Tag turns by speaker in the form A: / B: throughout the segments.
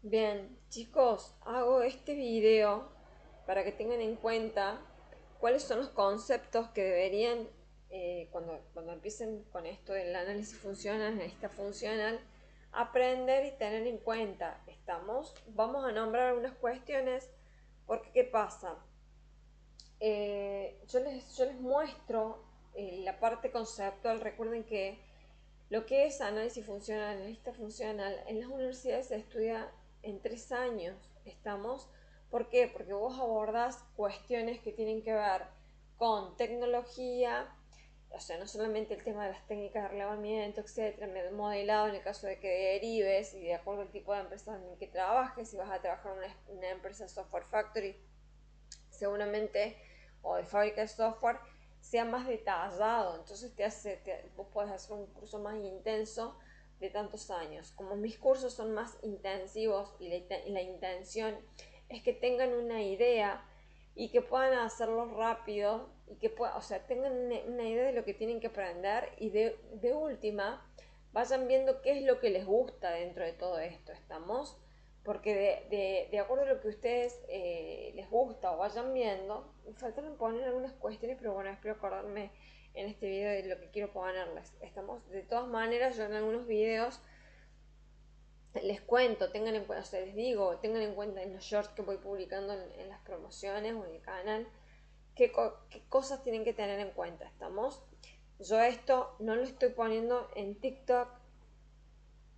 A: Bien, chicos, hago este video para que tengan en cuenta cuáles son los conceptos que deberían, cuando empiecen con esto del análisis funcional, analista funcional, aprender y tener en cuenta. Vamos a nombrar algunas cuestiones, porque ¿qué pasa? Yo les muestro la parte conceptual. Recuerden que lo que es análisis funcional, analista funcional, en las universidades se estudia en 3 años. ¿Estamos? ¿Por qué? Porque vos abordás cuestiones que tienen que ver con tecnología, o sea, no solamente el tema de las técnicas de relevamiento, etcétera, modelado en el caso de que derives y de acuerdo al tipo de empresa en el que trabajes. Si vas a trabajar en una empresa software factory, seguramente, o de fábrica de software, sea más detallado. Entonces vos podés hacer un curso más intenso de tantos años. Como mis cursos son más intensivos y la intención es que tengan una idea y que puedan hacerlo rápido y que o sea, tengan una idea de lo que tienen que aprender y de última vayan viendo qué es lo que les gusta dentro de todo esto. ¿Estamos? Porque de acuerdo a lo que a ustedes les gusta o vayan viendo, me faltaron poner algunas cuestiones, pero bueno, espero acordarme en este video de lo que quiero ponerles. Estamos, de todas maneras, yo en algunos videos les cuento, tengan en cuenta, o sea, les digo, tengan en cuenta en los shorts que voy publicando en las promociones o en el canal, qué cosas tienen que tener en cuenta. ¿Estamos? Yo esto no lo estoy poniendo en TikTok,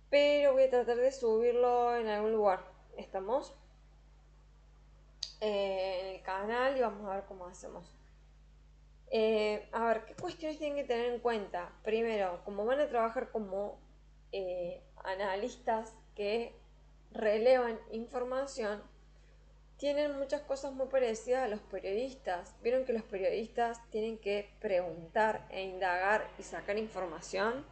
A: pero voy a tratar de subirlo en algún lugar. ¿Estamos? En el canal, y vamos a ver cómo hacemos. A ver, ¿qué cuestiones tienen que tener en cuenta? Primero, como van a trabajar como analistas que relevan información, tienen muchas cosas muy parecidas a los periodistas. Vieron que los periodistas tienen que preguntar e indagar y sacar información.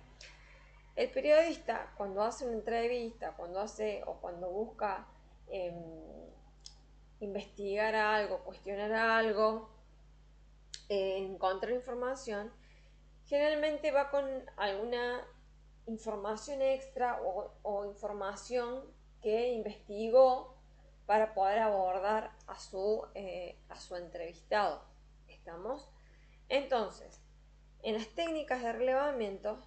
A: El periodista, cuando hace una entrevista, cuando hace o cuando busca eh, investigar algo, cuestionar algo, encontrar información, generalmente va con alguna información extra o información que investigó para poder abordar a su entrevistado. ¿Estamos? Entonces, en las técnicas de relevamiento,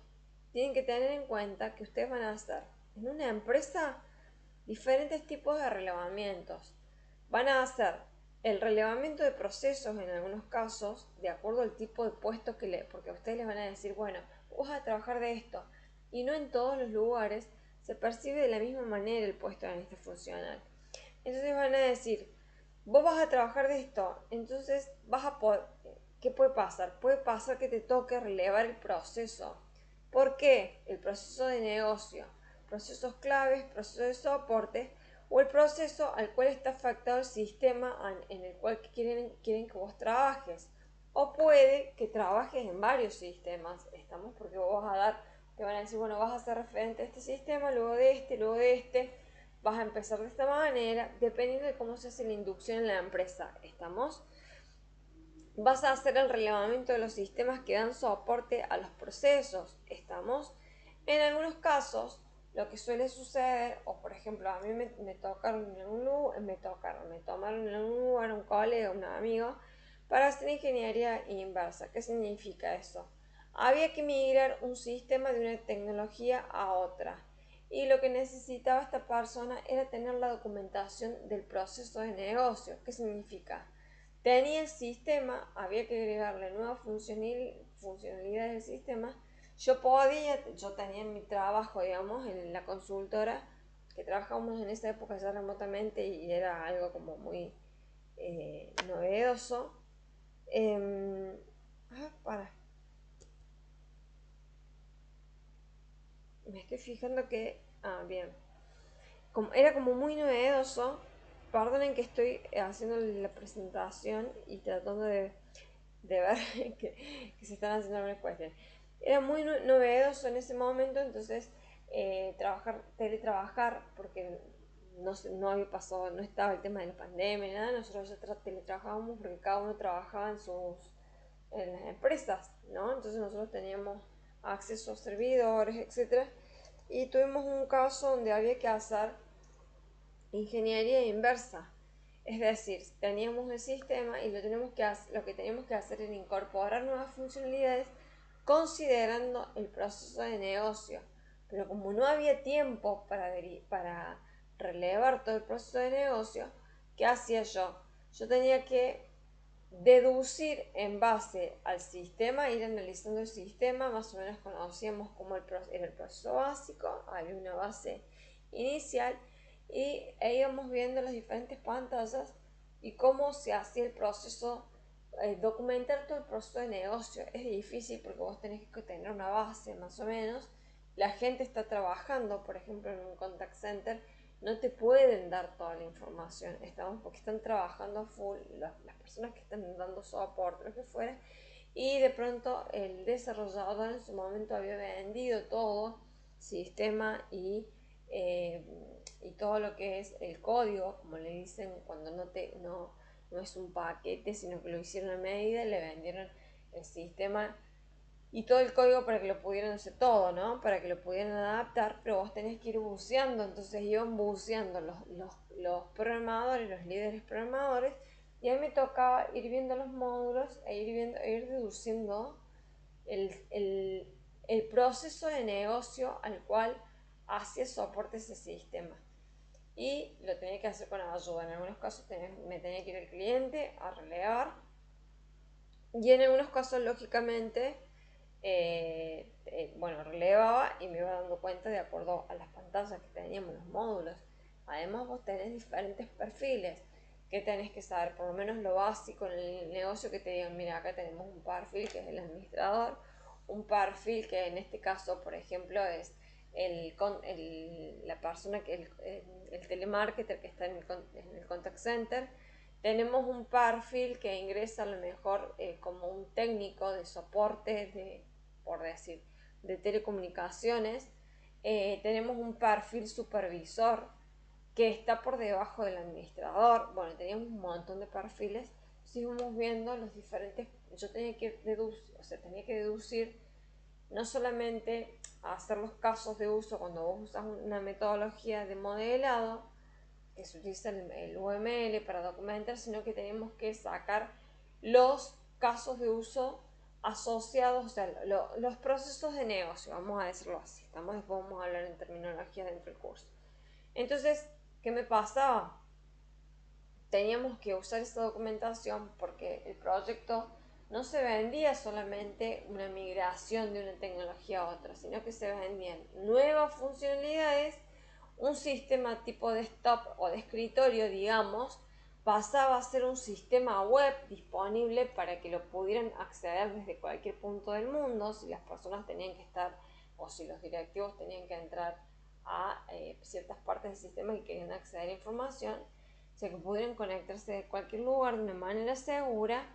A: tienen que tener en cuenta que ustedes van a hacer en una empresa diferentes tipos de relevamientos. Van a hacer el relevamiento de procesos en algunos casos, de acuerdo al tipo de puesto porque a ustedes les van a decir, bueno, vos vas a trabajar de esto, y no en todos los lugares se percibe de la misma manera el puesto de analista funcional. Entonces van a decir, vos vas a trabajar de esto, entonces vas a poder, ¿qué puede pasar? Puede pasar que te toque relevar el proceso. ¿Por qué? El proceso de negocio, procesos claves, procesos de soporte, o el proceso al cual está afectado el sistema en el cual quieren que vos trabajes. O puede que trabajes en varios sistemas. Estamos, porque vos vas a dar, te van a decir, bueno, vas a ser referente a este sistema, luego de este, vas a empezar de esta manera, dependiendo de cómo se hace la inducción en la empresa. ¿Estamos? Vas a hacer el relevamiento de los sistemas que dan soporte a los procesos. ¿Estamos? En algunos casos, lo que suele suceder, o por ejemplo, a mí me tocaron en un lugar, me tomaron en un lugar un colega, un amigo, para hacer ingeniería inversa. ¿Qué significa eso? Había que migrar un sistema de una tecnología a otra. Y lo que necesitaba esta persona era tener la documentación del proceso de negocio. ¿Qué significa? Tenía el sistema, había que agregarle nuevas funcionalidades del sistema. Yo tenía mi trabajo, digamos, en la consultora, que trabajábamos en esa época ya remotamente y era algo como muy novedoso. Eh, para, me estoy fijando que, bien, era como muy novedoso. Perdonen que estoy haciendo la presentación y tratando de ver que se están haciendo algunas cuestiones. Era muy novedoso en ese momento. Entonces teletrabajar, porque no había pasado, no estaba el tema de la pandemia ni nada. Nosotros ya teletrabajábamos porque cada uno trabajaba en las empresas, ¿no? Entonces nosotros teníamos acceso a servidores, etcétera. Y tuvimos un caso donde había que hacer ingeniería inversa. Es decir, teníamos el sistema y lo que teníamos que hacer era incorporar nuevas funcionalidades considerando el proceso de negocio. Pero como no había tiempo para relevar todo el proceso de negocio, ¿qué hacía yo? Yo tenía que deducir en base al sistema, ir analizando el sistema, más o menos conocíamos cómo era el proceso básico, había una base inicial íbamos viendo las diferentes pantallas y cómo se hacía el proceso, documentar todo el proceso de negocio. Es difícil porque vos tenés que tener una base más o menos. La gente está trabajando, por ejemplo, en un contact center, no te pueden dar toda la información, porque están trabajando a full las personas que están dando soporte, lo que fuera, y de pronto el desarrollador en su momento había vendido todo, sistema y todo lo que es el código, como le dicen, cuando no es un paquete, sino que lo hicieron a medida, le vendieron el sistema y todo el código para que lo pudieran hacer todo, ¿no? Para que lo pudieran adaptar, pero vos tenés que ir buceando, entonces iban buceando los programadores, los líderes programadores, y a mí me tocaba ir viendo los módulos ir deduciendo el proceso de negocio al cual hacía soporte ese sistema. Y lo tenía que hacer con ayuda. En algunos casos me tenía que ir al cliente a relevar. Y en algunos casos, lógicamente, bueno, relevaba y me iba dando cuenta de acuerdo a las pantallas que teníamos, los módulos. Además, vos tenés diferentes perfiles que tenés que saber, por lo menos lo básico en el negocio, que te digan, mira, acá tenemos un perfil que es el administrador, un perfil que en este caso, por ejemplo, es la persona el telemarketer que está en el contact center. Tenemos un perfil que ingresa a lo mejor como un técnico de soporte, por decir, de telecomunicaciones. Tenemos un perfil supervisor que está por debajo del administrador. Bueno, teníamos un montón de perfiles. Entonces íbamos viendo los diferentes. Yo tenía que deducir no solamente hacer los casos de uso cuando vos usas una metodología de modelado, que se utiliza el UML para documentar, sino que tenemos que sacar los casos de uso asociados, o sea, los procesos de negocio, vamos a decirlo así. Después vamos a hablar en terminología dentro del curso. Entonces, ¿qué me pasaba? Teníamos que usar esta documentación porque el proyecto no se vendía solamente una migración de una tecnología a otra, sino que se vendían nuevas funcionalidades. Un sistema tipo desktop o de escritorio, digamos, pasaba a ser un sistema web disponible para que lo pudieran acceder desde cualquier punto del mundo, si las personas tenían que estar o si los directivos tenían que entrar a ciertas partes del sistema y querían acceder a información, o sea que pudieran conectarse de cualquier lugar de una manera segura.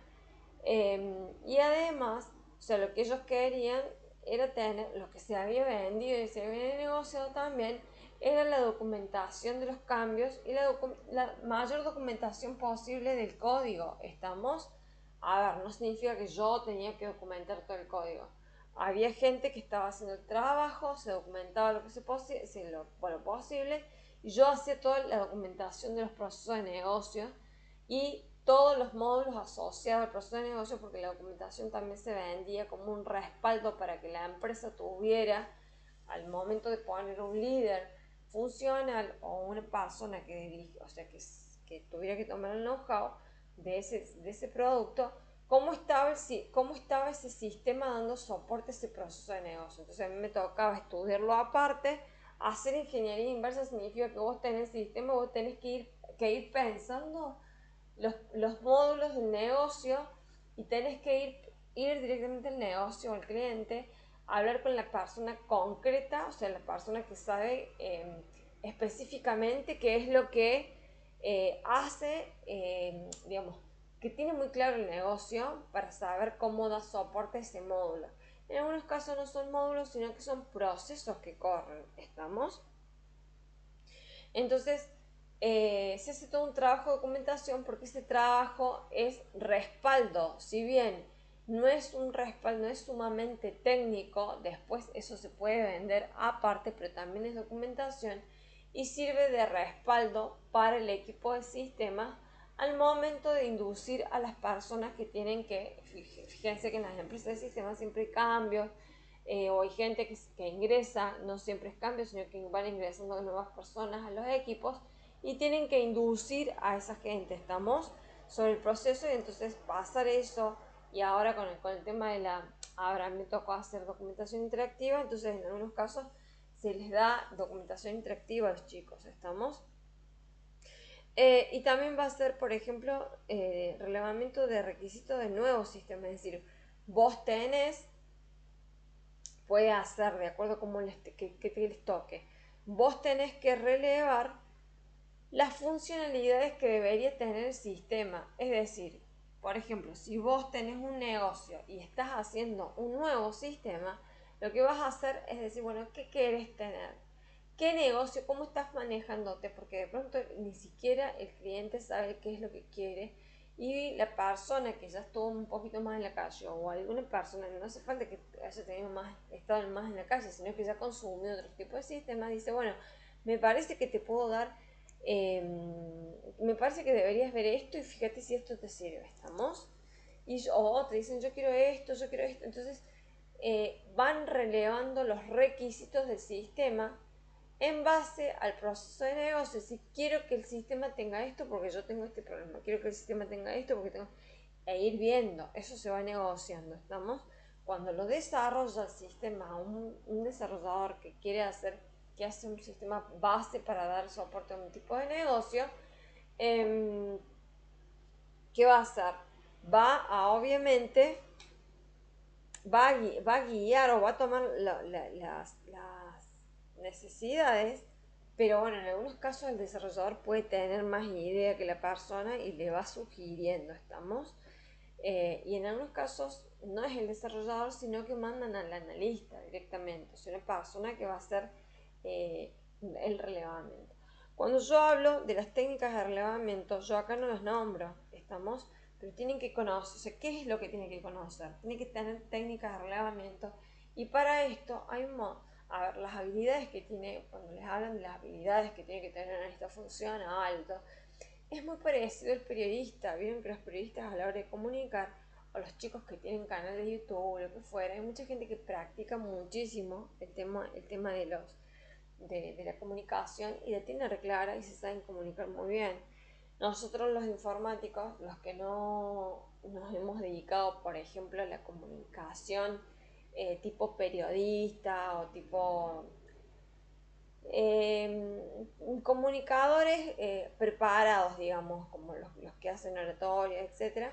A: Y además, o sea, lo que ellos querían era tener, lo que se había vendido y se había negociado también, era la documentación de los cambios y la mayor documentación posible del código. ¿Estamos? A ver, no significa que yo tenía que documentar todo el código. Había gente que estaba haciendo el trabajo, se documentaba lo posible, y yo hacía toda la documentación de los procesos de negocio y todos los módulos asociados al proceso de negocio, porque la documentación también se vendía como un respaldo para que la empresa tuviera, al momento de poner un líder funcional o una persona que dirige, o sea, que tuviera que tomar el know-how de ese producto, cómo estaba ese sistema dando soporte a ese proceso de negocio. Entonces a mí me tocaba estudiarlo aparte. Hacer ingeniería inversa significa que vos tenés el sistema, vos tenés que ir pensando los módulos del negocio y tenés que ir directamente al negocio o al cliente, hablar con la persona concreta, o sea, la persona que sabe específicamente qué es lo que hace, digamos, que tiene muy claro el negocio para saber cómo da soporte a ese módulo. En algunos casos no son módulos, sino que son procesos que corren, ¿estamos? Entonces, se hace todo un trabajo de documentación porque ese trabajo es respaldo. Si bien no es un respaldo, no es sumamente técnico, después eso se puede vender aparte, pero también es documentación. y sirve de respaldo para el equipo de sistemas al momento de inducir a las personas que tienen que, fíjense que en las empresas de sistemas siempre hay cambios, o hay gente que ingresa, no siempre es cambio, sino que van ingresando nuevas personas a los equipos y tienen que inducir a esa gente, ¿estamos? Sobre el proceso, y entonces pasar eso, y ahora con el tema de la, ahora me tocó hacer documentación interactiva, entonces en algunos casos se les da documentación interactiva a los chicos, ¿estamos? Y también va a ser, por ejemplo, relevamiento de requisitos de nuevos sistemas, es decir, vos tenés, puede hacer de acuerdo a cómo que les toque, vos tenés que relevar las funcionalidades que debería tener el sistema. Es decir, por ejemplo, si vos tenés un negocio y estás haciendo un nuevo sistema, lo que vas a hacer es decir, bueno, ¿qué querés tener? ¿Qué negocio? ¿Cómo estás manejándote? Porque de pronto ni siquiera el cliente sabe qué es lo que quiere, y la persona que ya estuvo un poquito más en la calle, o alguna persona, no hace falta que haya tenido más, estado más en la calle, sino que ya consumió otro tipo de sistemas, dice, bueno, me parece que te puedo dar, me parece que deberías ver esto y fíjate si esto te sirve, ¿estamos? O te dicen, yo quiero esto, entonces van relevando los requisitos del sistema en base al proceso de negocio. Si quiero que el sistema tenga esto porque yo tengo este problema, quiero que el sistema tenga esto porque tengo, e ir viendo, eso se va negociando, ¿estamos? Cuando lo desarrolla el sistema, un desarrollador que quiere hacer, que hace un sistema base para dar soporte a un tipo de negocio, eh, ¿qué va a hacer? Va a, obviamente, va a guiar o va a tomar las necesidades, pero bueno, en algunos casos el desarrollador puede tener más idea que la persona y le va sugiriendo, ¿estamos? Y en algunos casos no es el desarrollador, sino que mandan al analista directamente, es una persona que va a hacer el relevamiento. Cuando yo hablo de las técnicas de relevamiento, yo acá no las nombro, ¿estamos? Pero tienen que conocer, o sea, ¿qué es lo que tienen que conocer? Tienen que tener técnicas de relevamiento, y para esto hay a ver, las habilidades que tiene, cuando les hablan de las habilidades que tiene que tener en esta función alto, es muy parecido al periodista. Vieron que los periodistas, a la hora de comunicar, o los chicos que tienen canal de YouTube o lo que fuera, hay mucha gente que practica muchísimo el tema de la comunicación, y la tiene reclara y se saben comunicar muy bien. Nosotros los informáticos, los que no nos hemos dedicado, por ejemplo, a la comunicación tipo periodista o tipo comunicadores preparados, digamos, como los que hacen oratoria, etcétera,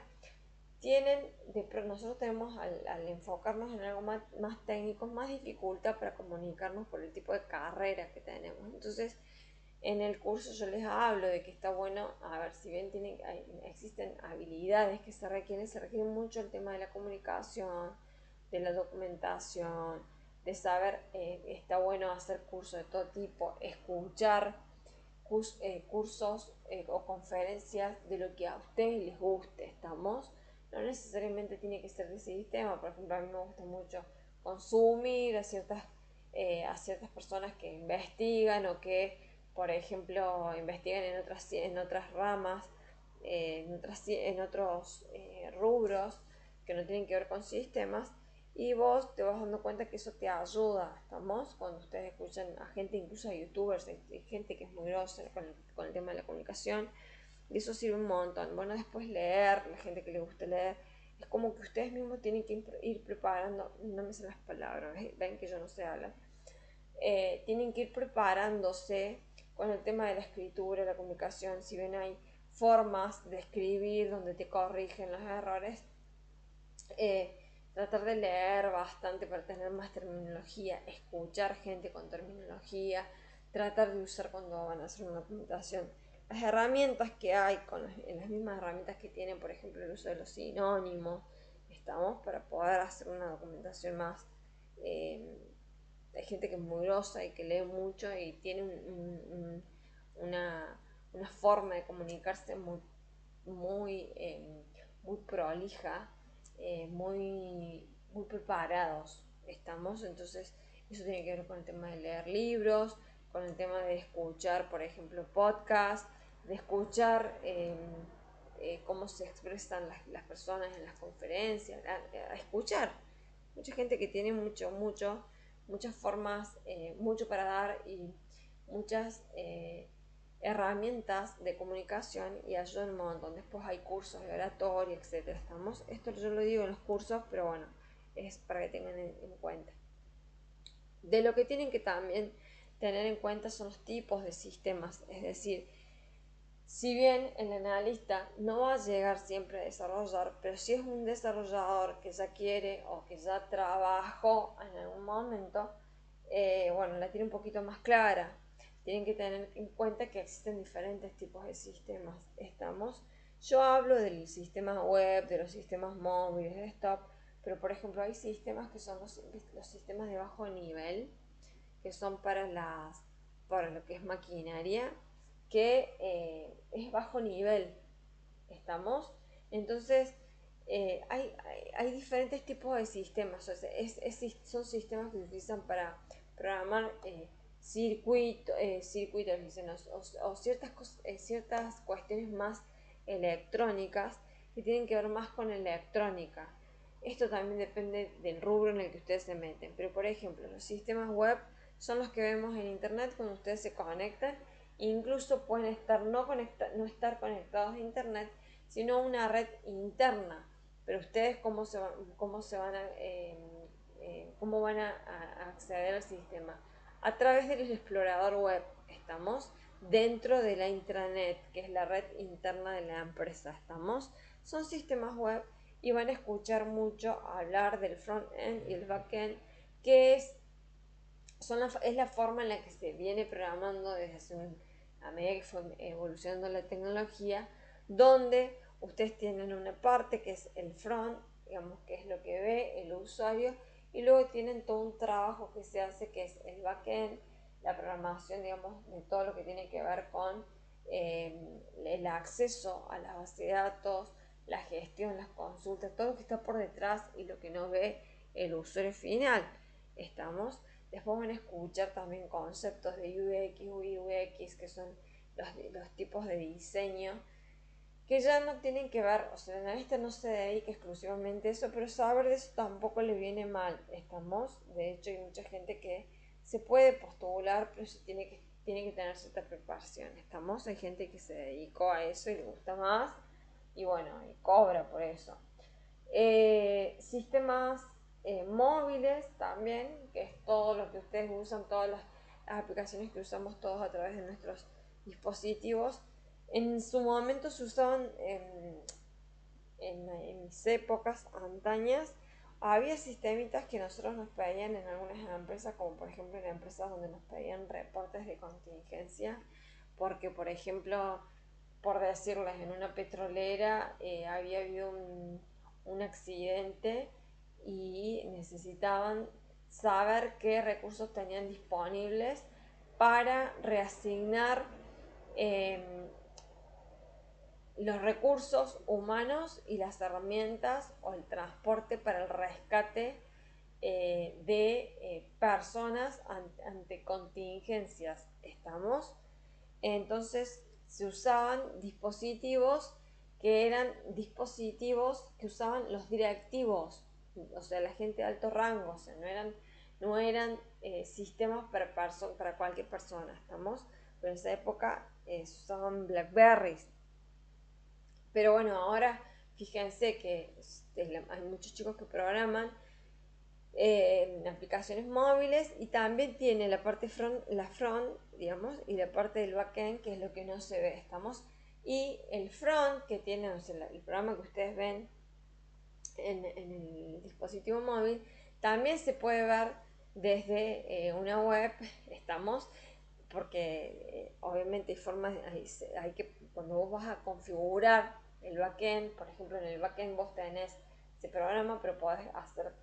A: nosotros tenemos al enfocarnos en algo más técnico, más dificultad para comunicarnos por el tipo de carrera que tenemos. Entonces, en el curso yo les hablo de que está bueno, a ver, si bien existen habilidades que se requiere mucho el tema de la comunicación, de la documentación, de saber, está bueno hacer cursos de todo tipo, escuchar cursos o conferencias de lo que a ustedes les guste, ¿estamos? No necesariamente tiene que ser de ese sistema. Por ejemplo, a mí me gusta mucho consumir a ciertas personas que investigan, o que, por ejemplo, investigan en otras ramas, en otros rubros que no tienen que ver con sistemas, y vos te vas dando cuenta que eso te ayuda, ¿estamos? Cuando ustedes escuchan a gente, incluso a youtubers, hay gente que es muy grosa con el tema de la comunicación, y eso sirve un montón. Bueno, después leer, la gente que le gusta leer, es como que ustedes mismos tienen que ir preparando, no me sé las palabras, ven que yo no sé hablar, tienen que ir preparándose con el tema de la escritura, la comunicación. Si ven, hay formas de escribir donde te corrigen los errores, tratar de leer bastante para tener más terminología, escuchar gente con terminología, tratar de usar cuando van a hacer una documentación las herramientas que hay, en las mismas herramientas que tienen, por ejemplo, el uso de los sinónimos, estamos, para poder hacer una documentación más. Hay gente que es muy grosa y que lee mucho y tiene una, una forma de comunicarse muy prolija, muy preparados, estamos. Entonces eso tiene que ver con el tema de leer libros, con el tema de escuchar, por ejemplo, podcast, de escuchar cómo se expresan las personas en las conferencias, a escuchar. Mucha gente que tiene muchas formas, mucho para dar y muchas herramientas de comunicación y ayudan un montón. Después hay cursos de oratoria, etcétera. Esto yo lo digo en los cursos, pero bueno, es para que tengan en cuenta. De lo que tienen que también tener en cuenta son los tipos de sistemas, es decir, si bien el analista no va a llegar siempre a desarrollar, pero si es un desarrollador que ya quiere o que ya trabajó en algún momento, bueno, la tiene un poquito más clara. Tienen que tener en cuenta que existen diferentes tipos de sistemas. Yo hablo del sistema web, de los sistemas móviles, desktop, pero por ejemplo hay sistemas que son los sistemas de bajo nivel, que son para lo que es maquinaria, que es bajo nivel. ¿Estamos? Entonces, hay diferentes tipos de sistemas. O sea, son sistemas que se utilizan para programar circuitos, o ciertas cuestiones más electrónicas que tienen que ver más con electrónica. Esto también depende del rubro en el que ustedes se meten. Pero, por ejemplo, los sistemas web son los que vemos en internet cuando ustedes se conectan. Incluso pueden no estar conectados a internet, sino a una red interna. Pero ustedes cómo van a acceder al sistema a través del explorador web. Estamos dentro de la intranet, que es la red interna de la empresa. Son sistemas web y van a escuchar mucho hablar del front-end y el back-end, que es la forma en la que se viene programando a medida que fue evolucionando la tecnología, donde ustedes tienen una parte que es el front, digamos, que es lo que ve el usuario, y luego tienen todo un trabajo que se hace, que es el backend, la programación, digamos, de todo lo que tiene que ver con el acceso a la base de datos, la gestión, las consultas, todo lo que está por detrás y lo que no ve el usuario final. ¿Estamos? Después van a escuchar también conceptos de UX, UI, UX, que son los tipos de diseño, que ya no tienen que ver, o sea, el analista no se dedica exclusivamente a eso, pero saber de eso tampoco le viene mal. De hecho, hay mucha gente que se puede postular, pero tiene que tener cierta preparación. Hay gente que se dedicó a eso y le gusta más, y bueno, y cobra por eso. Sistemas móviles también, que es todo lo que ustedes usan, todas las aplicaciones que usamos todos a través de nuestros dispositivos. En su momento se usaban en mis épocas antañas. Había sistemitas que nosotros nos pedían en algunas empresas, como por ejemplo en empresas donde nos pedían reportes de contingencia, porque por ejemplo, por decirles, en una petrolera había habido un accidente y necesitaban saber qué recursos tenían disponibles para reasignar eh, los recursos humanos y las herramientas o el transporte para el rescate de personas ante contingencias. Entonces se usaban dispositivos que eran dispositivos que usaban los directivos, o sea, la gente de alto rango, o sea, no eran sistemas para cualquier persona. Pero en esa época se usaban Blackberries. Pero bueno, ahora fíjense que hay muchos chicos que programan aplicaciones móviles y también tiene la parte front, digamos, y la parte del backend, que es lo que no se ve. Y el front que tiene, o sea, el programa que ustedes ven en el dispositivo móvil, también se puede ver desde una web. Porque obviamente hay formas, cuando vos vas a configurar el backend, por ejemplo, en el backend vos tenés ese programa, pero podés hacer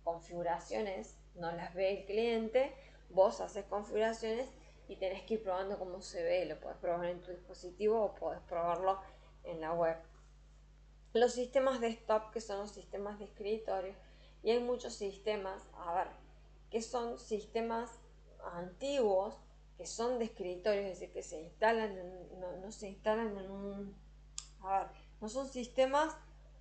A: configuraciones, no las ve el cliente, vos haces configuraciones y tenés que ir probando cómo se ve. Lo podés probar en tu dispositivo o podés probarlo en la web. Los sistemas desktop, que son los sistemas de escritorio, y hay muchos sistemas, que son sistemas antiguos, que son de escritorio, es decir, que se instalan, no se instalan en un... A ver, no son sistemas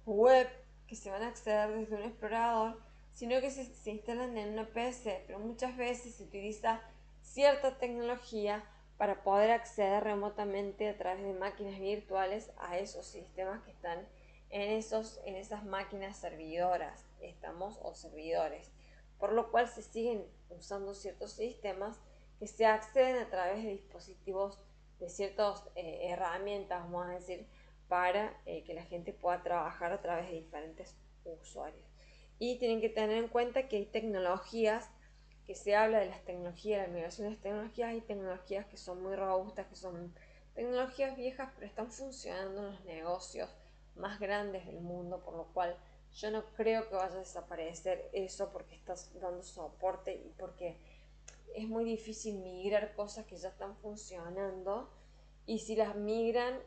A: web que se van a acceder desde un explorador, sino que se instalan en una PC, pero muchas veces se utiliza cierta tecnología para poder acceder remotamente a través de máquinas virtuales a esos sistemas que están en esas máquinas servidoras, o servidores, por lo cual se siguen usando ciertos sistemas que se acceden a través de dispositivos, de ciertas herramientas, vamos a decir, para que la gente pueda trabajar a través de diferentes usuarios. Y tienen que tener en cuenta que hay tecnologías, que se habla de las tecnologías, la migración de las tecnologías, hay tecnologías que son muy robustas, que son tecnologías viejas, pero están funcionando en los negocios más grandes del mundo, por lo cual yo no creo que vaya a desaparecer eso porque estás dando soporte y porque es muy difícil migrar cosas que ya están funcionando, y si las migran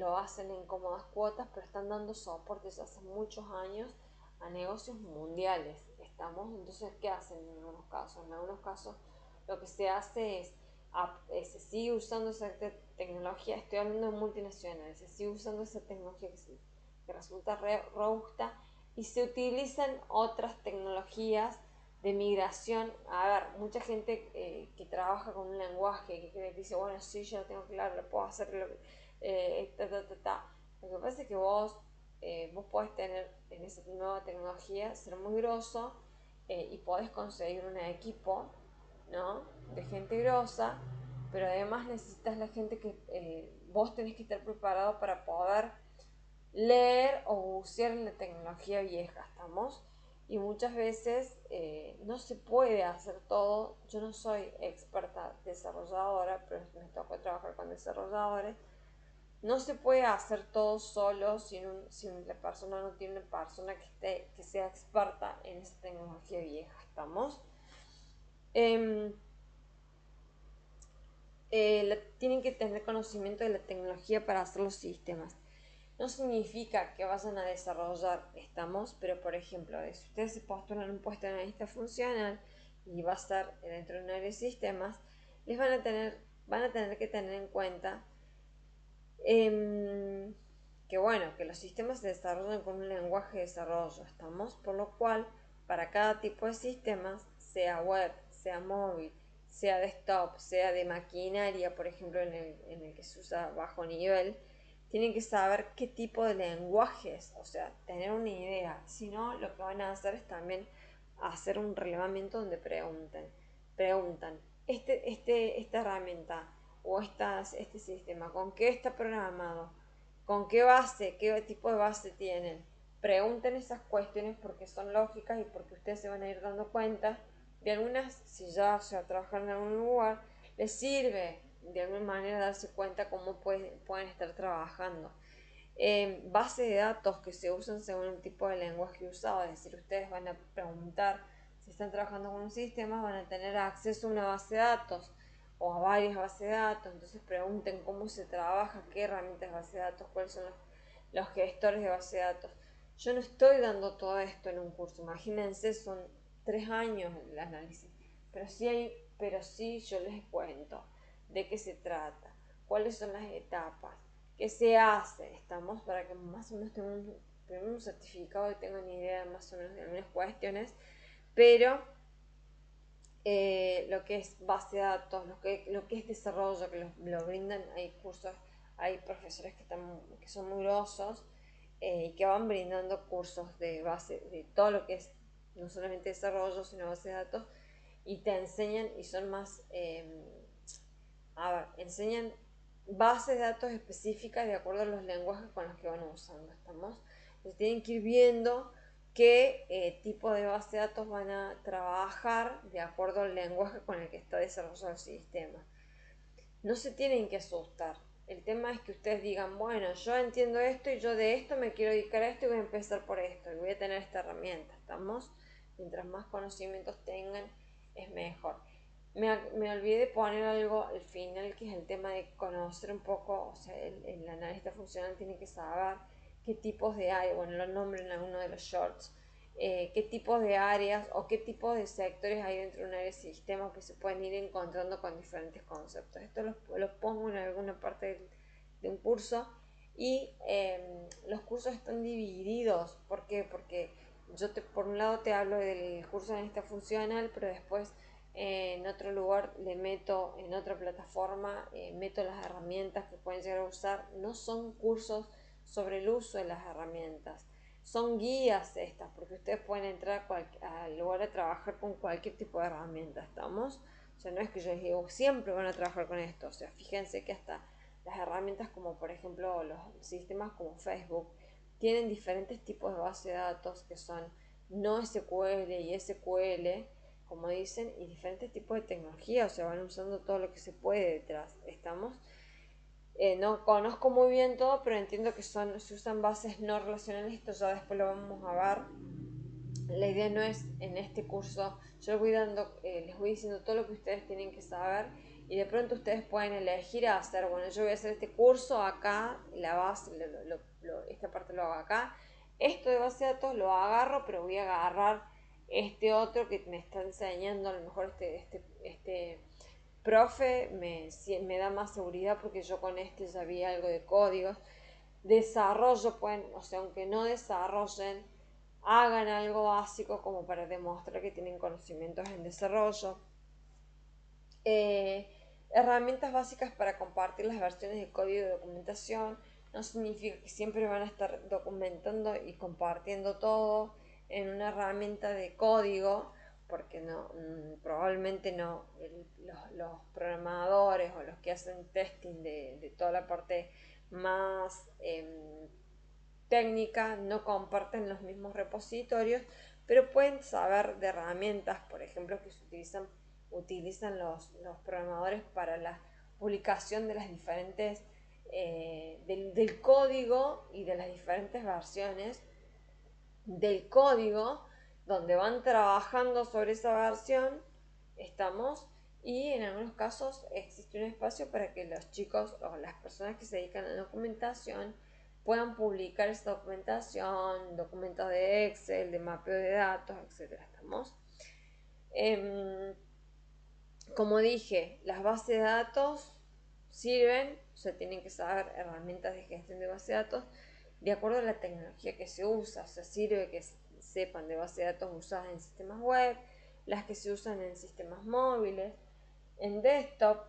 A: lo hacen en cómodas cuotas, pero están dando soportes hace muchos años a negocios mundiales. Entonces, ¿qué hacen en algunos casos? En algunos casos lo que se hace es, se sigue usando esa tecnología, estoy hablando de multinacionales, se sigue usando esa tecnología que resulta robusta, y se utilizan otras tecnologías de migración. A ver, mucha gente que trabaja con un lenguaje que dice, bueno, sí, yo lo tengo claro, lo puedo hacer, Lo que pasa es que vos podés tener en esa nueva tecnología, ser muy grosso, y podés conseguir un equipo, ¿no? De gente grosa, pero además necesitas la gente que vos tenés que estar preparado para poder leer o bucear en la tecnología vieja, ¿estamos? Y muchas veces no se puede hacer todo. Yo no soy experta desarrolladora, pero me toca trabajar con desarrolladores. No se puede hacer todo solo si la persona no tiene una persona que sea experta en esa tecnología vieja, ¿estamos? Em, Tienen que tener conocimiento de la tecnología para hacer los sistemas. No significa que vayan a desarrollar, pero por ejemplo, si ustedes se postulan un puesto de analista funcional y va a estar dentro de un área de sistemas, van a tener que tener en cuenta que bueno, que los sistemas se desarrollan con un lenguaje de desarrollo, por lo cual para cada tipo de sistemas, sea web, sea móvil, sea desktop, sea de maquinaria, por ejemplo en el que se usa bajo nivel, tienen que saber qué tipo de lenguajes, o sea, tener una idea. Si no, lo que van a hacer es también hacer un relevamiento donde preguntan, esta herramienta o este sistema, ¿con qué está programado? ¿Con qué base? ¿Qué tipo de base tienen? Pregunten esas cuestiones porque son lógicas y porque ustedes se van a ir dando cuenta de algunas, si ya trabajan en algún lugar, les sirve de alguna manera darse cuenta cómo pueden estar trabajando. Base de datos que se usan según el tipo de lenguaje usado, es decir, ustedes van a preguntar si están trabajando con un sistema, van a tener acceso a una base de datos o a varias bases de datos, entonces pregunten cómo se trabaja, qué herramientas de base de datos, cuáles son los gestores de base de datos. Yo no estoy dando todo esto en un curso, imagínense, son 3 años el análisis, pero sí yo les cuento de qué se trata, cuáles son las etapas, qué se hace, para que más o menos tengan un certificado y tengan idea más o menos de algunas cuestiones, pero lo que es base de datos, lo que es desarrollo, que lo brindan, hay cursos, hay profesores que son muy grosos y que van brindando cursos de base, de todo lo que es no solamente desarrollo, sino base de datos, y te enseñan y son más, enseñan bases de datos específicas de acuerdo a los lenguajes con los que van usando, Entonces tienen que ir viendo qué tipo de base de datos van a trabajar de acuerdo al lenguaje con el que está desarrollado el sistema. No se tienen que asustar. El tema es que ustedes digan, bueno, yo entiendo esto y yo de esto me quiero dedicar a esto y voy a empezar por esto y voy a tener esta herramienta, Mientras más conocimientos tengan, es mejor. Me olvidé de poner algo al final, que es el tema de conocer un poco, o sea, el analista funcional tiene que saber qué tipos de hay, bueno, lo nombro en alguno de los shorts, qué tipo de áreas o qué tipo de sectores hay dentro de un área de sistema que se pueden ir encontrando con diferentes conceptos. Esto los pongo en alguna parte de un curso y los cursos están divididos. ¿Por qué? Porque por un lado te hablo del curso de analista funcional, pero después en otro lugar le meto, en otra plataforma, meto las herramientas que pueden llegar a usar. No son cursos sobre el uso de las herramientas, son guías estas, porque ustedes pueden entrar al lugar de trabajar con cualquier tipo de herramienta, ¿estamos? O sea, no es que yo les digo, siempre van a trabajar con esto. O sea, fíjense que hasta las herramientas como por ejemplo los sistemas como Facebook tienen diferentes tipos de base de datos que son no SQL y SQL, como dicen, y diferentes tipos de tecnología. O sea, van usando todo lo que se puede detrás, ¿estamos? No conozco muy bien todo, pero entiendo que se usan bases no relacionales. Esto ya después lo vamos a ver. La idea no es en este curso, yo les voy diciendo todo lo que ustedes tienen que saber y de pronto ustedes pueden elegir hacer, bueno, yo voy a hacer este curso acá, la base, esta parte lo hago acá, esto de base de datos lo agarro, pero voy a agarrar este otro que me está enseñando, a lo mejor este profe me da más seguridad porque yo con este ya vi algo de códigos. Desarrollo, pueden, o sea, aunque no desarrollen, hagan algo básico como para demostrar que tienen conocimientos en desarrollo. Herramientas básicas para compartir las versiones de código y documentación. No significa que siempre van a estar documentando y compartiendo todo en una herramienta de código, porque no, probablemente no, los programadores o los que hacen testing de toda la parte más técnica no comparten los mismos repositorios, pero pueden saber de herramientas, por ejemplo, que se utilizan los programadores para la publicación de las diferentes del código y de las diferentes versiones del código donde van trabajando sobre esa versión, estamos, y en algunos casos existe un espacio para que los chicos o las personas que se dedican a la documentación puedan publicar esa documentación, documentos de Excel, de mapeo de datos, etcétera. ¿Estamos? Como dije, las bases de datos sirven, o sea, tienen que saber herramientas de gestión de base de datos de acuerdo a la tecnología que se usa. O sea, sirve que sepan de base de datos usadas en sistemas web, las que se usan en sistemas móviles, en desktop.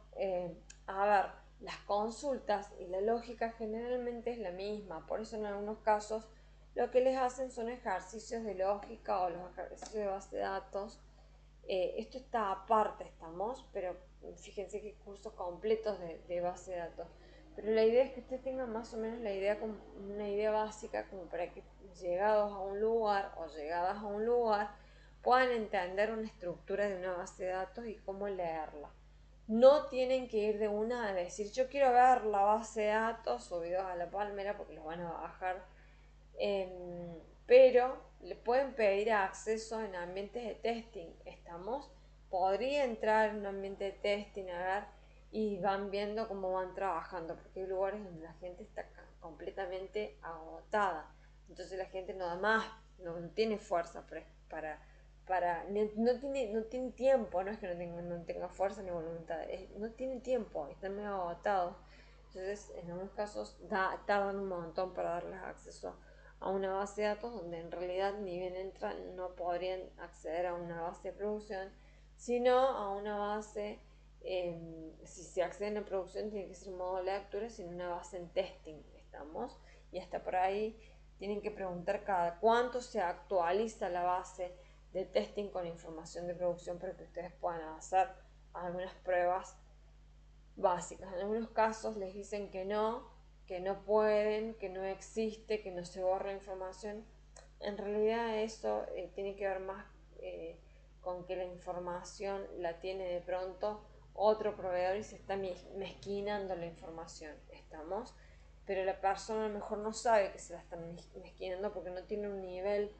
A: A ver, las consultas y la lógica generalmente es la misma, por eso en algunos casos lo que les hacen son ejercicios de lógica o los ejercicios de base de datos. Esto está aparte, estamos, pero fíjense que cursos completos de base de datos. Pero la idea es que ustedes tengan más o menos la idea, una idea básica, como para que llegados a un lugar o llegadas a un lugar puedan entender una estructura de una base de datos y cómo leerla. No tienen que ir de una a decir yo quiero ver la base de datos subidos a la palmera porque los van a bajar, pero le pueden pedir acceso en ambientes de testing. Estamos, podría entrar en un ambiente de testing a ver y van viendo cómo van trabajando, porque hay lugares donde la gente está completamente agotada, entonces la gente no da más, no tiene fuerza no tiene tiempo, no es que no tenga fuerza ni voluntad, no tiene tiempo, están medio agotados. Entonces, en algunos casos tardan un montón para darles acceso a una base de datos donde en realidad ni bien entran no podrían acceder a una base de producción, sino a una base, si se acceden a producción tiene que ser en modo de lectura, sino una base en testing, estamos, y hasta por ahí tienen que preguntar cada cuánto se actualiza la base de testing con información de producción para que ustedes puedan hacer algunas pruebas básicas. En algunos casos les dicen que no pueden, que no existe, que no se borra información. En realidad eso tiene que ver más con que la información la tiene de pronto otro proveedor y se está mezquinando la información, ¿estamos? Pero la persona a lo mejor no sabe que se la están mezquinando porque no tiene un nivel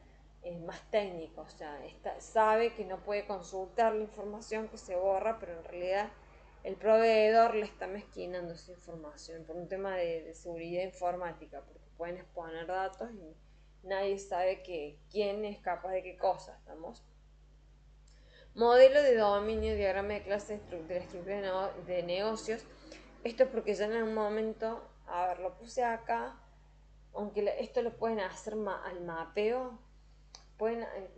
A: más técnico, o sea, sabe que no puede consultar la información que se borra, pero en realidad el proveedor le está mezquinando esa información por un tema de seguridad informática, porque pueden exponer datos nadie sabe quién es capaz de qué cosa, ¿estamos? Modelo de dominio, diagrama de clase de la estructura de negocios. Esto es porque ya en algún momento, a ver, lo puse acá, aunque esto lo pueden hacer al mapeo,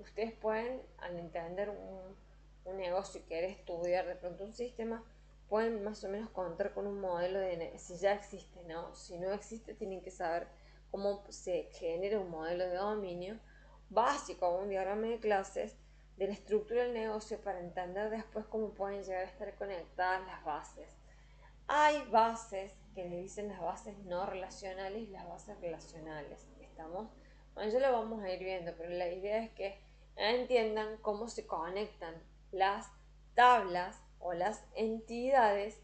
A: ustedes pueden, al entender un negocio y querer estudiar de pronto un sistema, pueden más o menos contar con un modelo si ya existe, ¿no? Si no existe, tienen que saber cómo se genera un modelo de dominio básico, un diagrama de clases de la estructura del negocio para entender después cómo pueden llegar a estar conectadas las bases. Hay bases que le dicen las bases no relacionales y las bases relacionales. ¿Estamos? Bueno, ya lo vamos a ir viendo, pero la idea es que entiendan cómo se conectan las tablas o las entidades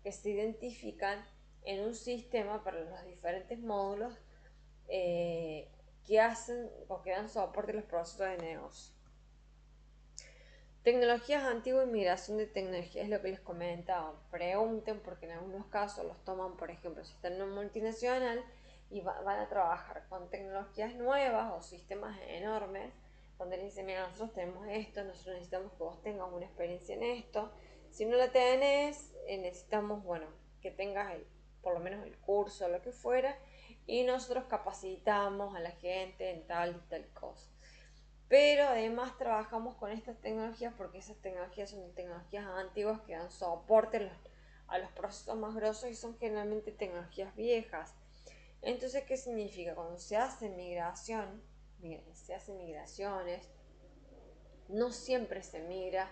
A: que se identifican en un sistema para los diferentes módulos que hacen o que dan soporte a los procesos de negocio. Tecnologías antiguas y migración de tecnología es lo que les comentaba. Pregunten porque en algunos casos los toman, por ejemplo, si están en una multinacional y van a trabajar con tecnologías nuevas o sistemas enormes, donde les dicen, mira, nosotros tenemos esto, nosotros necesitamos que vos tengas una experiencia en esto. Si no la tenés, necesitamos, bueno, que tengas por lo menos el curso o lo que fuera, y nosotros capacitamos a la gente en tal y tal cosa. Pero además trabajamos con estas tecnologías porque esas tecnologías son tecnologías antiguas que dan soporte a los procesos más grosos y son generalmente tecnologías viejas. Entonces, ¿qué significa? Cuando se hace migración, se hacen migraciones, no siempre se migra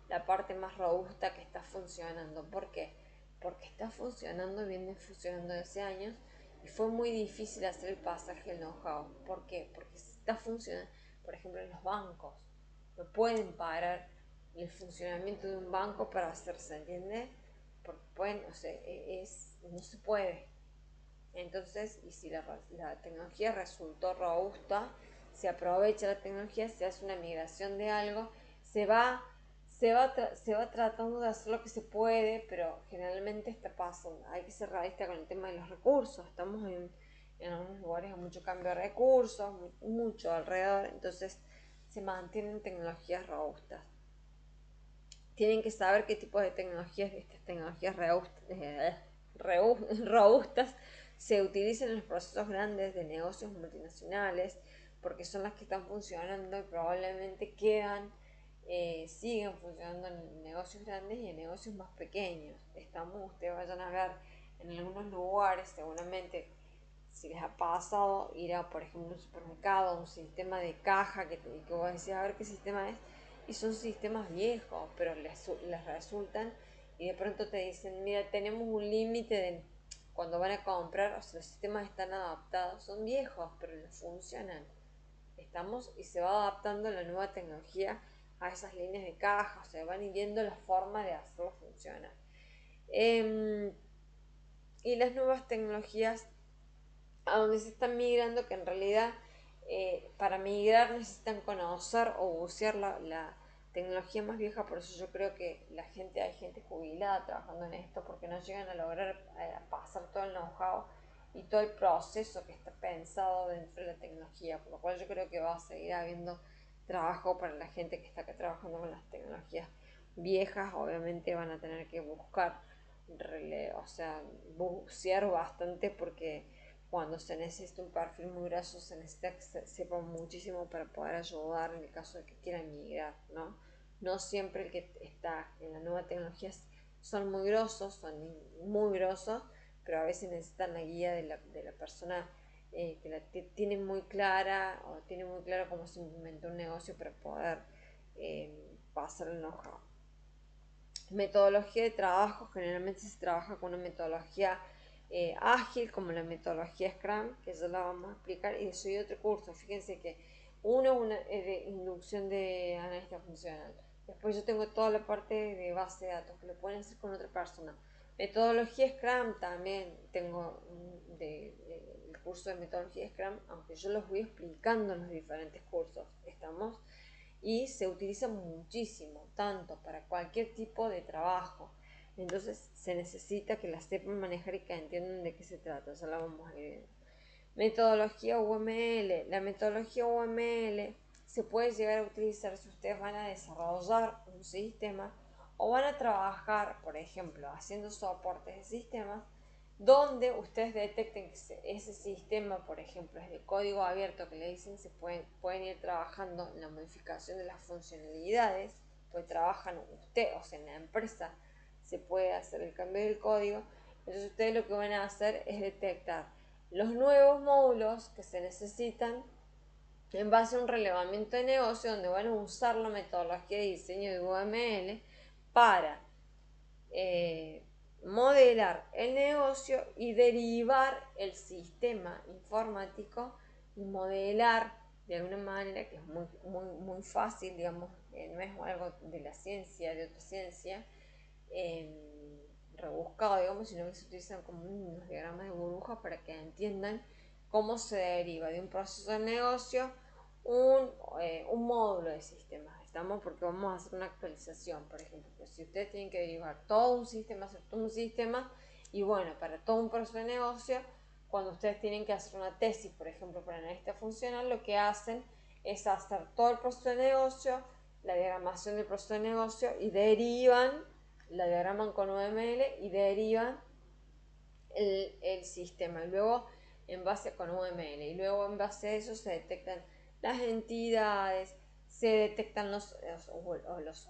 A: la parte más robusta que está funcionando. ¿Por qué? Porque está funcionando, viene funcionando desde años y fue muy difícil hacer el pasaje del know-how. ¿Por qué? Porque está funcionando, por ejemplo, en los bancos. No pueden parar el funcionamiento de un banco para hacerse, ¿entiendes? Porque pueden, o sea, no se puede. Entonces, y si la tecnología resultó robusta, se aprovecha la tecnología, se hace una migración de algo, se va tratando de hacer lo que se puede, pero generalmente está pasando. Hay que ser realista con el tema de los recursos. Estamos en algunos lugares con mucho cambio de recursos, mucho alrededor, entonces se mantienen tecnologías robustas. Tienen que saber qué tipo de tecnologías, estas tecnologías robustas, se utilizan en los procesos grandes de negocios multinacionales, porque son las que están funcionando y probablemente siguen funcionando en negocios grandes y en negocios más pequeños. Ustedes vayan a ver en algunos lugares, seguramente, si les ha pasado ir a, por ejemplo, un supermercado, un sistema de caja que vos decís, a ver qué sistema es, y son sistemas viejos, pero les resultan y de pronto te dicen, mira, tenemos un límite de cuando van a comprar, o sea, los sistemas están adaptados, son viejos, pero les funcionan. Estamos y se va adaptando la nueva tecnología a esas líneas de caja, o sea, van viendo la forma de hacerlo funcionar. Y las nuevas tecnologías a donde se están migrando, que en realidad para migrar necesitan conocer o bucear la tecnología más vieja, por eso yo creo que hay gente jubilada trabajando en esto, porque no llegan a lograr pasar todo el know-how y todo el proceso que está pensado dentro de la tecnología, por lo cual yo creo que va a seguir habiendo trabajo para la gente que está acá trabajando con las tecnologías viejas. Obviamente van a tener que buscar, o sea, bucear bastante, porque cuando se necesita un perfil muy graso se necesita que sepa muchísimo para poder ayudar en el caso de que quieran migrar, ¿no? No siempre el que está en la nueva tecnología son muy grosos, pero a veces necesitan la guía de la persona que la tiene muy clara o tiene muy claro cómo se implementó un negocio para poder pasar el know-how. Metodología de trabajo, generalmente se trabaja con una metodología ágil, como la metodología Scrum, que ya la vamos a explicar, y eso y otro curso. Fíjense que uno es de inducción de analista funcional, después yo tengo toda la parte de base de datos que lo pueden hacer con otra persona. Metodología Scrum también tengo el curso de metodología Scrum, aunque yo los voy explicando en los diferentes cursos. Estamos y se utiliza muchísimo, tanto para cualquier tipo de trabajo. Entonces se necesita que la sepan manejar y que entiendan de qué se trata, ya la vamos a ir viendo. Metodología UML. La metodología UML se puede llegar a utilizar si ustedes van a desarrollar un sistema o van a trabajar, por ejemplo, haciendo soportes de sistemas donde ustedes detecten que ese sistema, por ejemplo, es de código abierto que le dicen, pueden ir trabajando en la modificación de las funcionalidades, pues trabajan ustedes, o sea, en la empresa se puede hacer el cambio del código. Entonces ustedes lo que van a hacer es detectar los nuevos módulos que se necesitan en base a un relevamiento de negocio donde van a usar la metodología de diseño de UML para modelar el negocio y derivar el sistema informático y modelar de alguna manera, que es muy fácil, digamos, no es algo de la ciencia, de otra ciencia, rebuscado, digamos, sino que se utilizan como unos diagramas de burbujas para que entiendan cómo se deriva de un proceso de negocio un módulo de sistemas. Estamos porque vamos a hacer una actualización, por ejemplo. Pues si ustedes tienen que derivar todo un sistema, hacer todo un sistema, y bueno, para todo un proceso de negocio, cuando ustedes tienen que hacer una tesis, por ejemplo, para analista funcional, lo que hacen es hacer todo el proceso de negocio, la diagramación del proceso de negocio y derivan, la diagraman con UML y derivan el sistema. Y luego en base con UML y luego en base a eso se detectan las entidades, se detectan los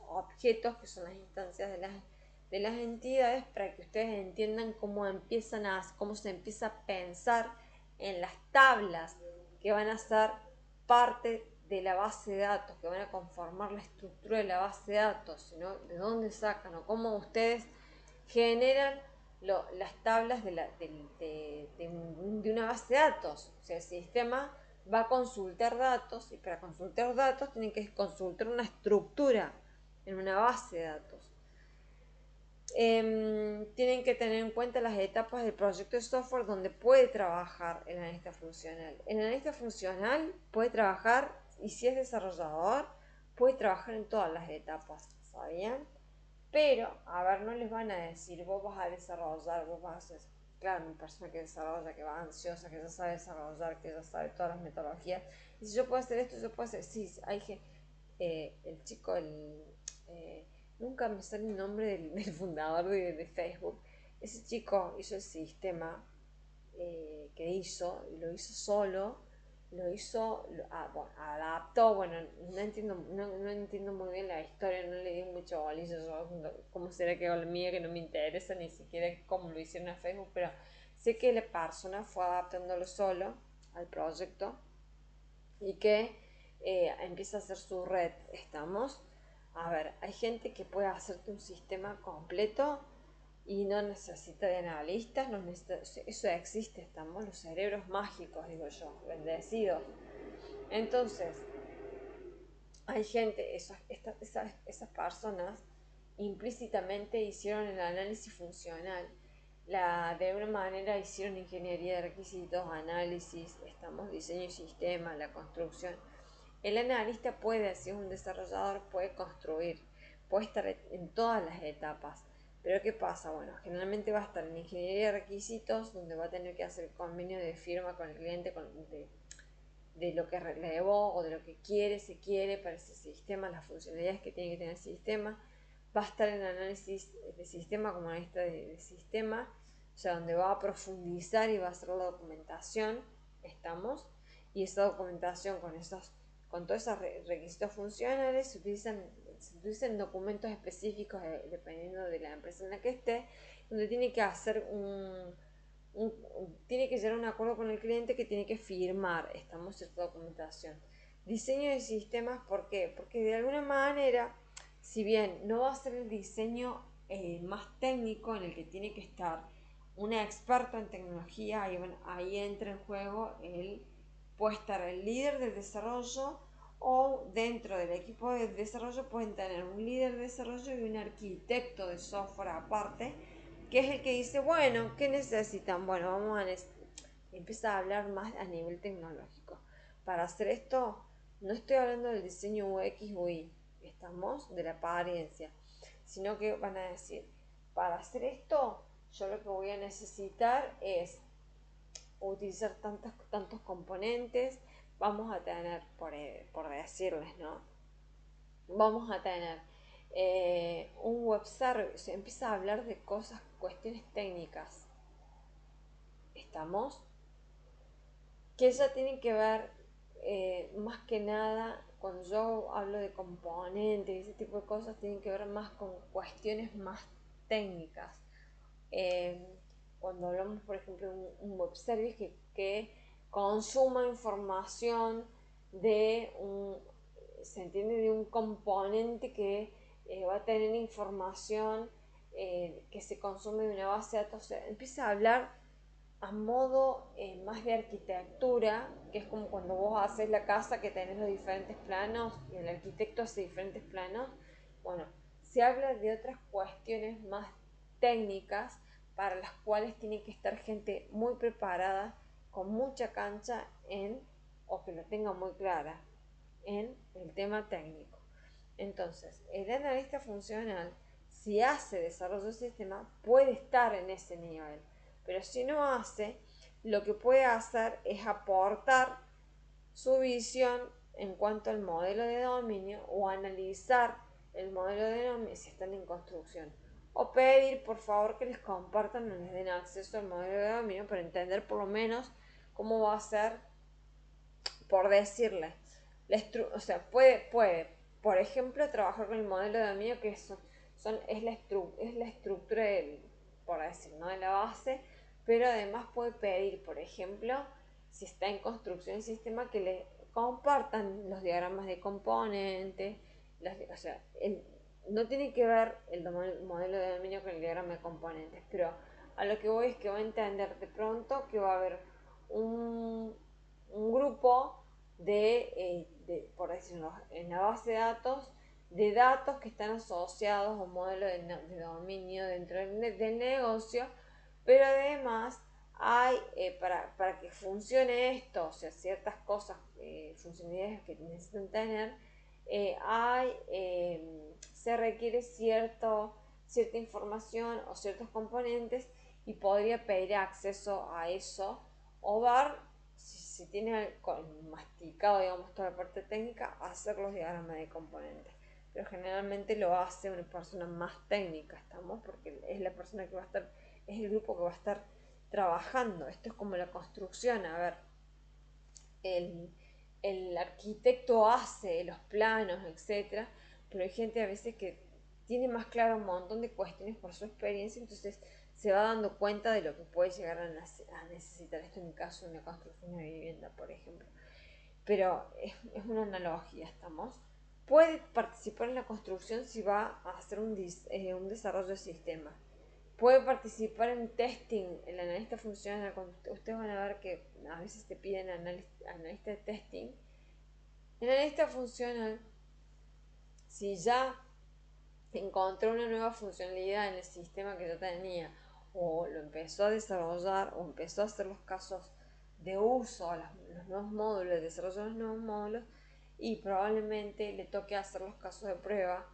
A: objetos que son las instancias de las entidades para que ustedes entiendan cómo se empieza a pensar en las tablas que van a ser parte de la base de datos, que van a conformar la estructura de la base de datos, sino de dónde sacan o cómo ustedes generan las tablas de una base de datos. O sea, el sistema va a consultar datos y para consultar datos tienen que consultar una estructura en una base de datos. Tienen que tener en cuenta las etapas del proyecto de software donde puede trabajar el analista funcional. El analista funcional puede trabajar, y si es desarrollador, puede trabajar en todas las etapas, ¿sabían? Pero, a ver, no les van a decir, vos vas a desarrollar, vos vas a ser, claro, una persona que desarrolla, que va ansiosa, que ya sabe desarrollar, que ya sabe todas las metodologías. Y si yo puedo hacer esto, yo puedo hacer, sí, hay que, el chico, eh, nunca me sale el nombre del fundador de Facebook. Ese chico hizo el sistema que hizo, y lo hizo solo, bueno, adaptó, bueno, no entiendo muy bien la historia, no le di mucho bolillo, cómo será que la mía que no me interesa ni siquiera cómo lo hicieron a Facebook, pero sé que la persona fue adaptándolo solo al proyecto y que empieza a hacer su red. Estamos, a ver, hay gente que puede hacerte un sistema completo y no necesita de analistas, no necesita, eso existe, estamos los cerebros mágicos, digo yo, bendecidos. Entonces, hay gente, esas personas implícitamente hicieron el análisis funcional, de alguna manera hicieron ingeniería de requisitos, análisis, diseño y sistema, la construcción. El analista puede, si es un desarrollador, puede construir, puede estar en todas las etapas. Pero ¿qué pasa? Bueno, generalmente va a estar en ingeniería de requisitos, donde va a tener que hacer convenio de firma con el cliente de lo que relevó o de lo que se quiere para ese sistema, las funcionalidades que tiene que tener el sistema. Va a estar en análisis de sistema como analista de sistema, o sea, donde va a profundizar y va a hacer la documentación, y esa documentación con todos esos requisitos funcionales se utilizan documentos específicos dependiendo de la empresa en la que esté, donde tiene que hacer tiene que llegar a un acuerdo con el cliente que tiene que firmar, cierta documentación. Diseño de sistemas, ¿por qué? Porque de alguna manera, si bien no va a ser el diseño más técnico en el que tiene que estar un experto en tecnología, ahí entra en juego puede estar el líder del desarrollo, o dentro del equipo de desarrollo pueden tener un líder de desarrollo y un arquitecto de software aparte, que es el que dice, bueno, ¿qué necesitan? Bueno, empieza a hablar más a nivel tecnológico. Para hacer esto, no estoy hablando del diseño UX o UI, estamos de la apariencia, sino que van a decir, para hacer esto, yo lo que voy a necesitar es utilizar tantos componentes, vamos a tener, por decirles, ¿no? Vamos a tener un web service, empieza a hablar de cosas, cuestiones técnicas. ¿Estamos? Que ya tienen que ver más que nada, cuando yo hablo de componentes y ese tipo de cosas, tienen que ver más con cuestiones más técnicas. Eh, Cuando hablamos, por ejemplo, de un web service que consuma información de se entiende, de un componente que va a tener información que se consume de una base de datos, o sea, empieza a hablar a modo más de arquitectura, que es como cuando vos haces la casa que tenés los diferentes planos y el arquitecto hace diferentes planos. Bueno, se habla de otras cuestiones más técnicas para las cuales tiene que estar gente muy preparada, con mucha cancha o que lo tenga muy clara en el tema técnico. Entonces, el analista funcional, si hace desarrollo de sistema, puede estar en ese nivel. Pero si no hace, lo que puede hacer es aportar su visión en cuanto al modelo de dominio o analizar el modelo de dominio si están en construcción. O pedir por favor que les compartan o les den acceso al modelo de dominio para entender por lo menos cómo va a ser, por decirle. O sea, puede, por ejemplo, trabajar con el modelo de dominio que es la estructura por decir, ¿no? De la base, pero además puede pedir, por ejemplo, si está en construcción el sistema, que le compartan los diagramas de componentes, o sea, no tiene que ver el modelo de dominio con el diagrama de componentes, pero a lo que voy es que va a entender de pronto que va a haber un, un grupo por decirlo, en la base de datos que están asociados a un modelo de dominio dentro del negocio, pero además hay, para que funcione esto, o sea, ciertas cosas, funcionalidades que necesitan tener, se requiere cierta información o ciertos componentes y podría pedir acceso a eso o dar, si tiene masticado, digamos, toda la parte técnica, hacer los diagramas de componentes. Pero generalmente lo hace una persona más técnica, ¿estamos? Porque es la persona que va a estar, es el grupo que va a estar trabajando. Esto es como la construcción, a ver, el, el arquitecto hace los planos, etcétera, pero hay gente a veces que tiene más claro un montón de cuestiones por su experiencia, entonces se va dando cuenta de lo que puede llegar a necesitar. Esto en el caso de una construcción de vivienda, por ejemplo. Pero es una analogía, ¿estamos? Puede participar en la construcción si va a hacer un desarrollo de sistema. Puede participar en testing, el analista funcional. Ustedes van a ver que a veces te piden analista de testing. El analista funcional, si ya encontró una nueva funcionalidad en el sistema que ya tenía, o lo empezó a desarrollar, o empezó a hacer los casos de uso a los nuevos módulos, desarrollar los nuevos módulos, y probablemente le toque hacer los casos de prueba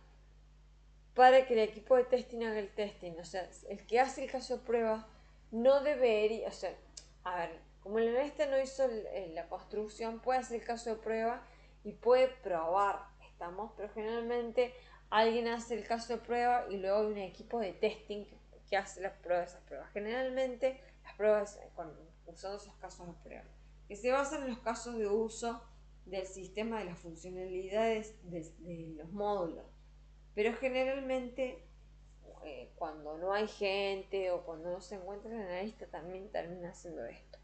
A: para que el equipo de testing haga el testing. O sea, el que hace el caso de prueba no debería, o sea, a ver, como el analista no hizo la construcción, puede hacer el caso de prueba y puede probar, ¿estamos? Pero generalmente alguien hace el caso de prueba y luego hay un equipo de testing que hace las pruebas, esas pruebas. Generalmente las pruebas usando esos casos de prueba, que se basan en los casos de uso del sistema, de las funcionalidades de los módulos. Pero generalmente cuando no hay gente o cuando no se encuentra el analista también termina haciendo esto.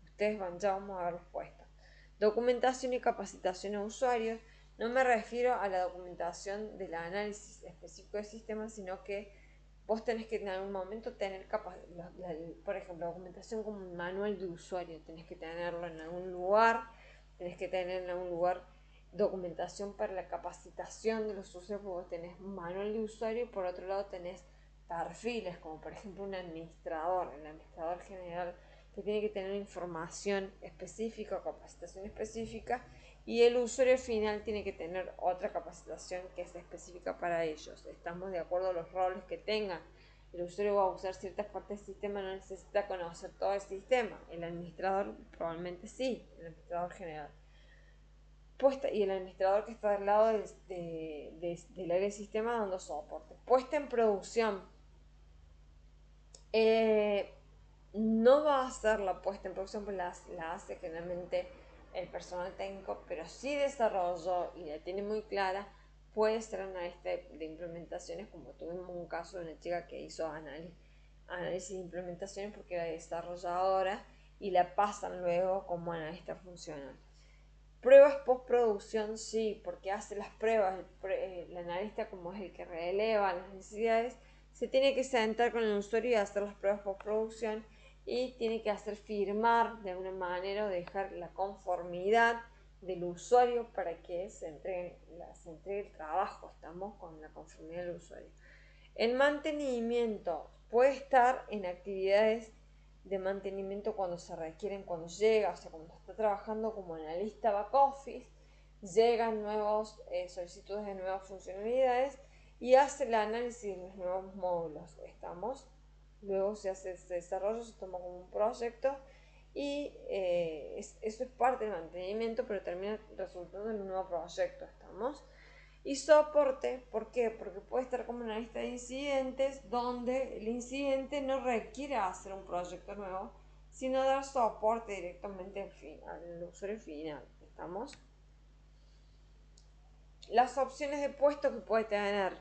A: Ustedes ya vamos a verlos puestos. Documentación y capacitación a usuarios. No me refiero a la documentación del análisis específico de sistemas, sino que vos tenés que en algún momento tener por ejemplo, documentación como un manual de usuario. Tenés que tenerlo en algún lugar, tenés que tener en algún lugar documentación para la capacitación de los usuarios, porque vos tenés un manual de usuario y por otro lado tenés perfiles, como por ejemplo un administrador, el administrador general, que tiene que tener información específica, capacitación específica, y el usuario final tiene que tener otra capacitación que es específica para ellos. Estamos de acuerdo a los roles que tengan el usuario va a usar ciertas partes del sistema, no necesita conocer todo el sistema. El administrador probablemente sí, el administrador general. Y el administrador que está del lado del área de sistema dando soporte. Puesta en producción. No va a ser la puesta en producción, pues la hace generalmente el personal técnico, pero si desarrolló y la tiene muy clara, puede ser analista de implementaciones, como tuvimos un caso de una chica que hizo análisis de implementaciones porque era desarrolladora y la pasan luego como analista funcional. Pruebas postproducción, sí, porque hace las pruebas, el analista como es el que releva las necesidades, se tiene que sentar con el usuario y hacer las pruebas postproducción y tiene que hacer firmar de alguna manera o dejar la conformidad del usuario para que se entregue el trabajo. Estamos con la conformidad del usuario. El mantenimiento puede estar en actividades de mantenimiento cuando se requieren, cuando llega, o sea, cuando está trabajando como analista back office, llegan nuevos solicitudes de nuevas funcionalidades y hace el análisis de los nuevos módulos. Estamos, luego se hace ese desarrollo, se toma como un proyecto y eso es parte del mantenimiento, pero termina resultando en un nuevo proyecto. Estamos. Y soporte, ¿por qué? Porque puede estar como una lista de incidentes donde el incidente no requiere hacer un proyecto nuevo, sino dar soporte directamente al usuario final. ¿Estamos? Las opciones de puesto que puede tener.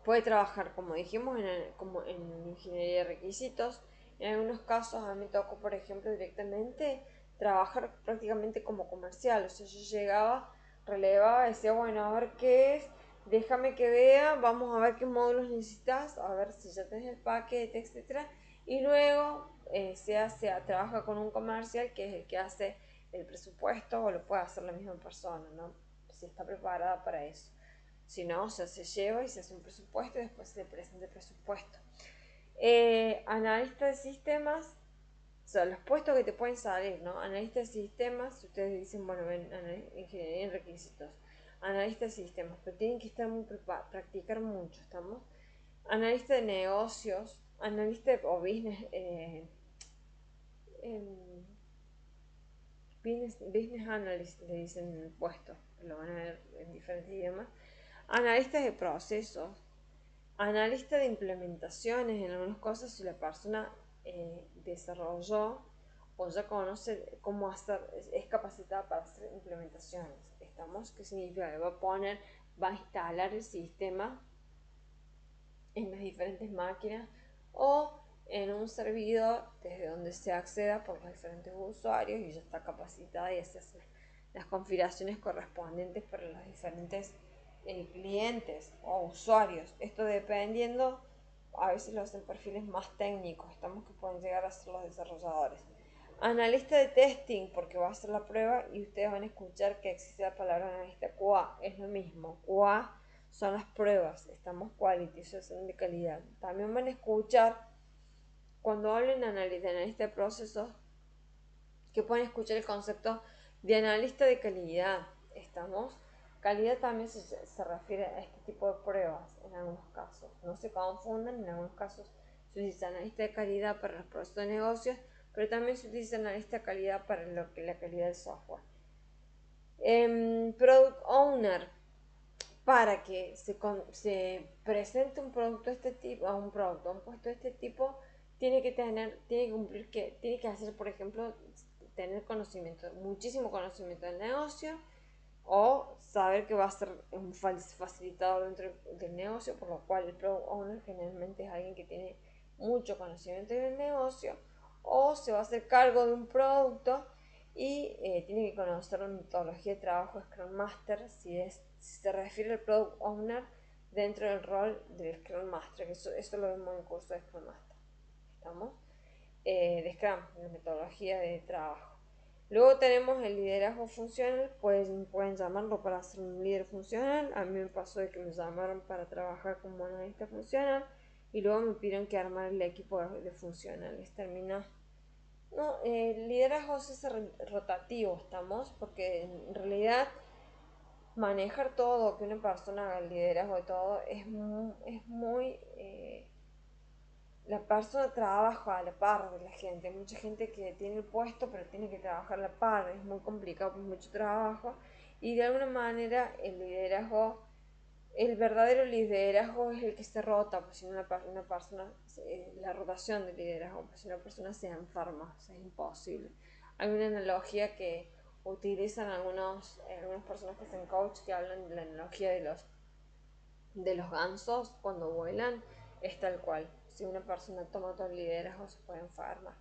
A: Puede trabajar, como dijimos, como en ingeniería de requisitos. En algunos casos a mí me tocó, por ejemplo, directamente trabajar prácticamente como comercial. O sea, yo llegaba, relevaba, decía, bueno, a ver qué es, déjame que vea, vamos a ver qué módulos necesitas, a ver si ya tenés el paquete, etcétera. Y luego trabaja con un comercial que es el que hace el presupuesto o lo puede hacer la misma persona, ¿no? Si está preparada para eso. Si no, o sea, se lleva y se hace un presupuesto y después se presenta el presupuesto. Analista de sistemas, o sea, los puestos que te pueden salir, ¿no? Analista de sistemas, ustedes dicen, bueno, ven, ingeniería en requisitos. Analista de sistemas, pero tienen que estar muy practicar mucho, ¿estamos? Analista de negocios, analista de, o business, em, business analyst le dicen en el puesto, lo van a ver en diferentes idiomas. Analistas de procesos, analista de implementaciones, en algunas cosas si la persona desarrolló o ya conoce cómo hacer, es capacitada para hacer implementaciones. ¿Estamos? ¿Qué significa? Va a instalar el sistema en las diferentes máquinas o en un servidor desde donde se acceda por los diferentes usuarios y ya está capacitada y se hace las configuraciones correspondientes para los diferentes clientes o usuarios. Esto dependiendo, a veces lo hacen perfiles más técnicos, estamos que pueden llegar a ser los desarrolladores. Analista de testing, porque va a hacer la prueba y ustedes van a escuchar que existe la palabra analista QA, es lo mismo. QA son las pruebas, estamos quality, son de calidad. También van a escuchar, cuando hablen de analista de procesos, que pueden escuchar el concepto de analista de calidad. ¿Estamos? Calidad también se refiere a este tipo de pruebas en algunos casos. No se confundan, en algunos casos se utiliza analista de calidad para los procesos de negocios, pero también se utiliza analista de calidad para la calidad del software. Product Owner, para que se presente un producto de este tipo, a un puesto de este tipo, tiene que cumplir tiene que hacer, por ejemplo, tener conocimiento, muchísimo conocimiento del negocio, o saber que va a ser un facilitador dentro del negocio, por lo cual el product owner generalmente es alguien que tiene mucho conocimiento del negocio, o se va a hacer cargo de un producto y tiene que conocer la metodología de trabajo de Scrum Master si se refiere al Product Owner dentro del rol del Scrum Master, que eso lo vemos en el curso de Scrum Master. ¿Estamos? De Scrum, la metodología de trabajo. Luego tenemos el liderazgo funcional, pueden llamarlo para ser un líder funcional. A mí me pasó de que me llamaron para trabajar como analista funcional y luego me pidieron que armar el equipo de funcionales. No, el liderazgo es rotativo, ¿estamos? Porque en realidad manejar todo, que una persona haga el liderazgo de todo, es muy la persona trabaja a la par de la gente. Hay mucha gente que tiene el puesto, pero tiene que trabajar a la par. Es muy complicado, pues mucho trabajo. Y de alguna manera el liderazgo, el verdadero liderazgo es el que se rota, pues si una persona, la rotación del liderazgo, pues si una persona se enferma, o sea, es imposible. Hay una analogía que utilizan algunas personas que hacen coach que hablan de la analogía de los gansos cuando vuelan, es tal cual. Si una persona toma todo el liderazgo se puede enfermar.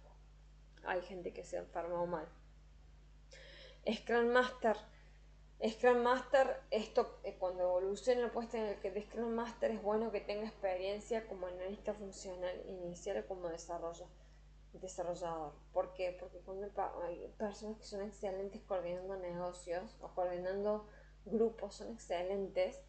A: Hay gente que se enferma mal. Scrum Master. Scrum Master, esto cuando evoluciona el puesto en el que de Scrum Master es bueno que tenga experiencia como analista funcional inicial o como desarrollador. ¿Por qué? Porque cuando hay personas que son excelentes coordinando negocios o coordinando grupos, son excelentes,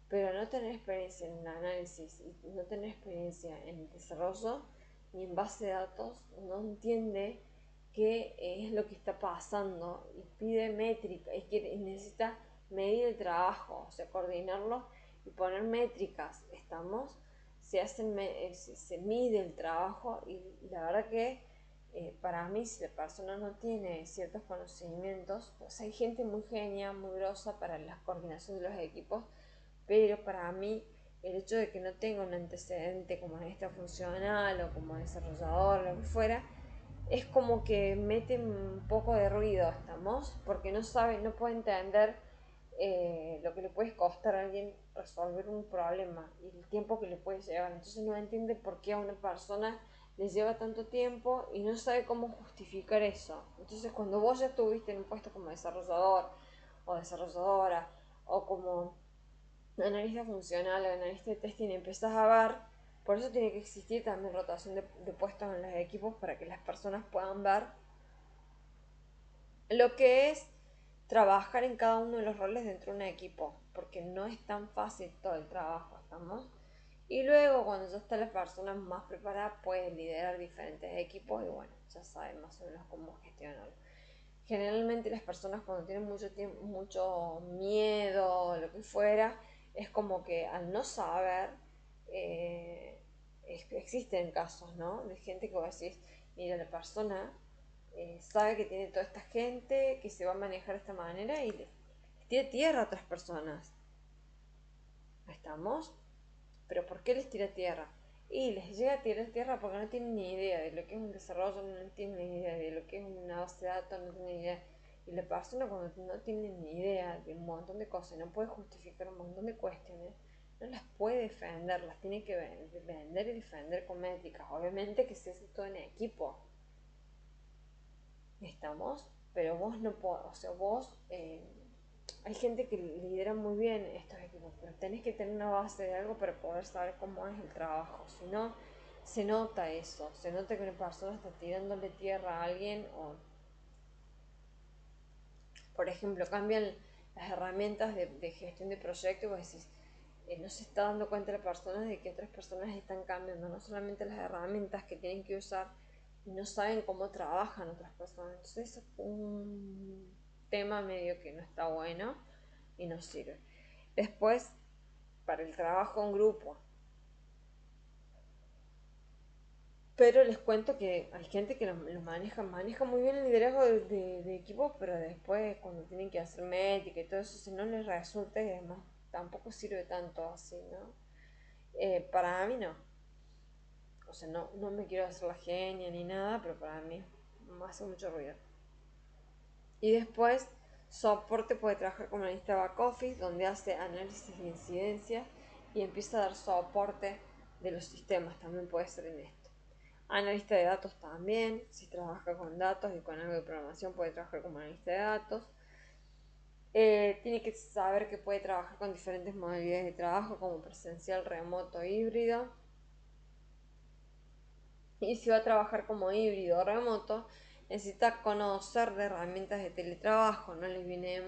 A: pero no tener experiencia en análisis y no tener experiencia en desarrollo ni en base de datos, no entiende qué es lo que está pasando y pide métrica, es que necesita medir el trabajo, o sea, coordinarlo y poner métricas, ¿estamos? Se mide el trabajo y la verdad que para mí si la persona no tiene ciertos conocimientos, pues hay gente muy genia, muy grosa para la coordinación de los equipos, pero para mí el hecho de que no tenga un antecedente como analista funcional o como desarrollador, lo que fuera, es como que mete un poco de ruido, ¿estamos? Porque no sabe, no puede entender lo que le puede costar a alguien resolver un problema y el tiempo que le puede llevar. Entonces no entiende por qué a una persona le lleva tanto tiempo y no sabe cómo justificar eso. Entonces cuando vos ya estuviste en un puesto como desarrollador o desarrolladora o como analista funcional o analista de testing empezás a ver, por eso tiene que existir también rotación de puestos en los equipos para que las personas puedan ver lo que es trabajar en cada uno de los roles dentro de un equipo, porque no es tan fácil todo el trabajo, ¿estamos? Y luego cuando ya está la persona más preparada puede liderar diferentes equipos y bueno, ya sabe más o menos cómo gestionarlo. Generalmente las personas cuando tienen mucho tiempo, mucho miedo, lo que fuera, es como que al no saber, eh, existen casos, ¿no? De gente que vos decís, mira, la persona sabe que tiene toda esta gente, que se va a manejar de esta manera y les tira tierra a otras personas. ¿Estamos? ¿Pero por qué les tira tierra? Y les llega a tirar tierra porque no tienen ni idea de lo que es un desarrollo, no tienen ni idea de lo que es una base de datos, no tienen ni idea. Y la persona cuando no tiene ni idea de un montón de cosas, no puede justificar un montón de cuestiones, no las puede defender, las tiene que vender y defender con métricas. Obviamente que se hace todo en equipo. ¿Estamos? Pero vos no podés, o sea, hay gente que lidera muy bien estos equipos, pero tenés que tener una base de algo para poder saber cómo es el trabajo. Si no, se nota eso, se nota que una persona está tirándole tierra a alguien o, por ejemplo, cambian las herramientas de gestión de proyectos y vos decís, no se está dando cuenta la persona de que otras personas están cambiando, no solamente las herramientas que tienen que usar, y no saben cómo trabajan otras personas. Entonces es un tema medio que no está bueno y no sirve. Después, para el trabajo en grupo. Pero les cuento que hay gente que lo maneja muy bien el liderazgo de equipos, pero después cuando tienen que hacer métrica y todo eso, si no les resulta y además tampoco sirve tanto así, ¿no? Para mí no. O sea, no me quiero hacer la genia ni nada, pero para mí me hace mucho ruido. Y después, soporte puede trabajar como analista back office, donde hace análisis de incidencias y empieza a dar soporte de los sistemas, también puede ser en esto. Analista de datos también, si trabaja con datos y con algo de programación puede trabajar como analista de datos. Tiene que saber que puede trabajar con diferentes modalidades de trabajo como presencial, remoto, híbrido. Y si va a trabajar como híbrido o remoto, necesita conocer de herramientas de teletrabajo, no les viene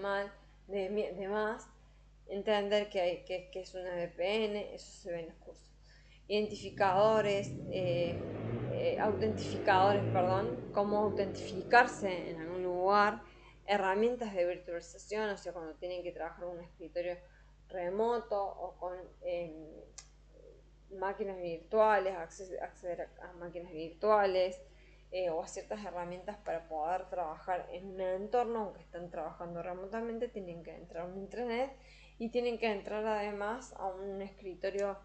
A: de más entender que es una VPN, eso se ve en los cursos. Identificadores, autentificadores, perdón, cómo autentificarse en algún lugar, herramientas de virtualización, o sea, cuando tienen que trabajar en un escritorio remoto o con máquinas virtuales, acceder a máquinas virtuales o a ciertas herramientas para poder trabajar en un entorno, aunque están trabajando remotamente, tienen que entrar a un intranet y tienen que entrar además a un escritorio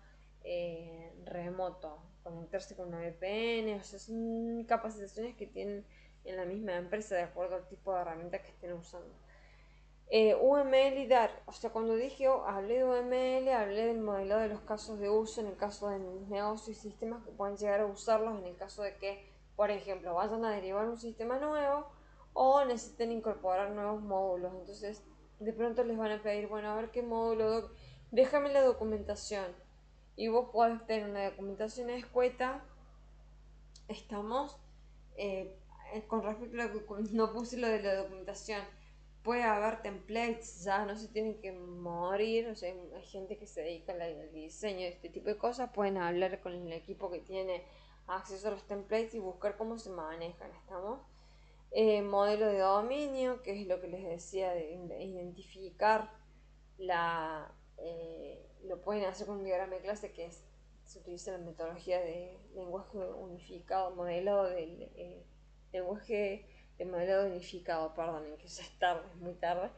A: remoto, conectarse con una VPN, o sea, son capacitaciones que tienen en la misma empresa de acuerdo al tipo de herramienta que estén usando. UML y DAR, o sea, cuando dije hablé de UML, hablé del modelo de los casos de uso en el caso de negocios y sistemas que pueden llegar a usarlos en el caso de que, por ejemplo, vayan a derivar un sistema nuevo o necesiten incorporar nuevos módulos. Entonces, de pronto les van a pedir, bueno, a ver qué módulo, déjame la documentación. Y vos podés tener una documentación escueta, estamos, con respecto a lo que no puse lo de la documentación, puede haber templates, ya no se tienen que morir, o sea, hay gente que se dedica al diseño de este tipo de cosas, pueden hablar con el equipo que tiene acceso a los templates y buscar cómo se manejan, ¿estamos? Modelo de dominio, que es lo que les decía de identificar lo pueden hacer con un diagrama de clase se utiliza la metodología de lenguaje unificado, lenguaje de modelado unificado, perdonen, que ya es tarde, es muy tarde.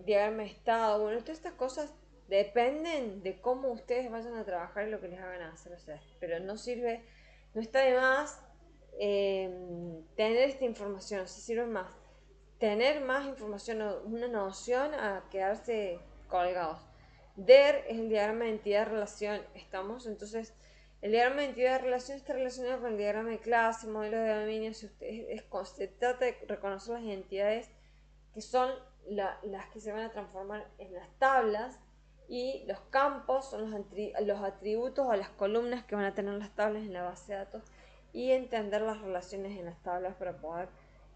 A: Diagrama de estado, bueno, todas estas cosas dependen de cómo ustedes vayan a trabajar y lo que les hagan hacer, o sea, pero no sirve, no está de más tener esta información, se sirve más tener más información o una noción a quedarse colgados. DER es el diagrama de entidad-relación, ¿estamos? Entonces, el diagrama de entidad-relación está relacionado con el diagrama de clase, modelo de dominio. Si se trata de reconocer las entidades que son las que se van a transformar en las tablas y los campos son los atributos o las columnas que van a tener las tablas en la base de datos y entender las relaciones en las tablas para poder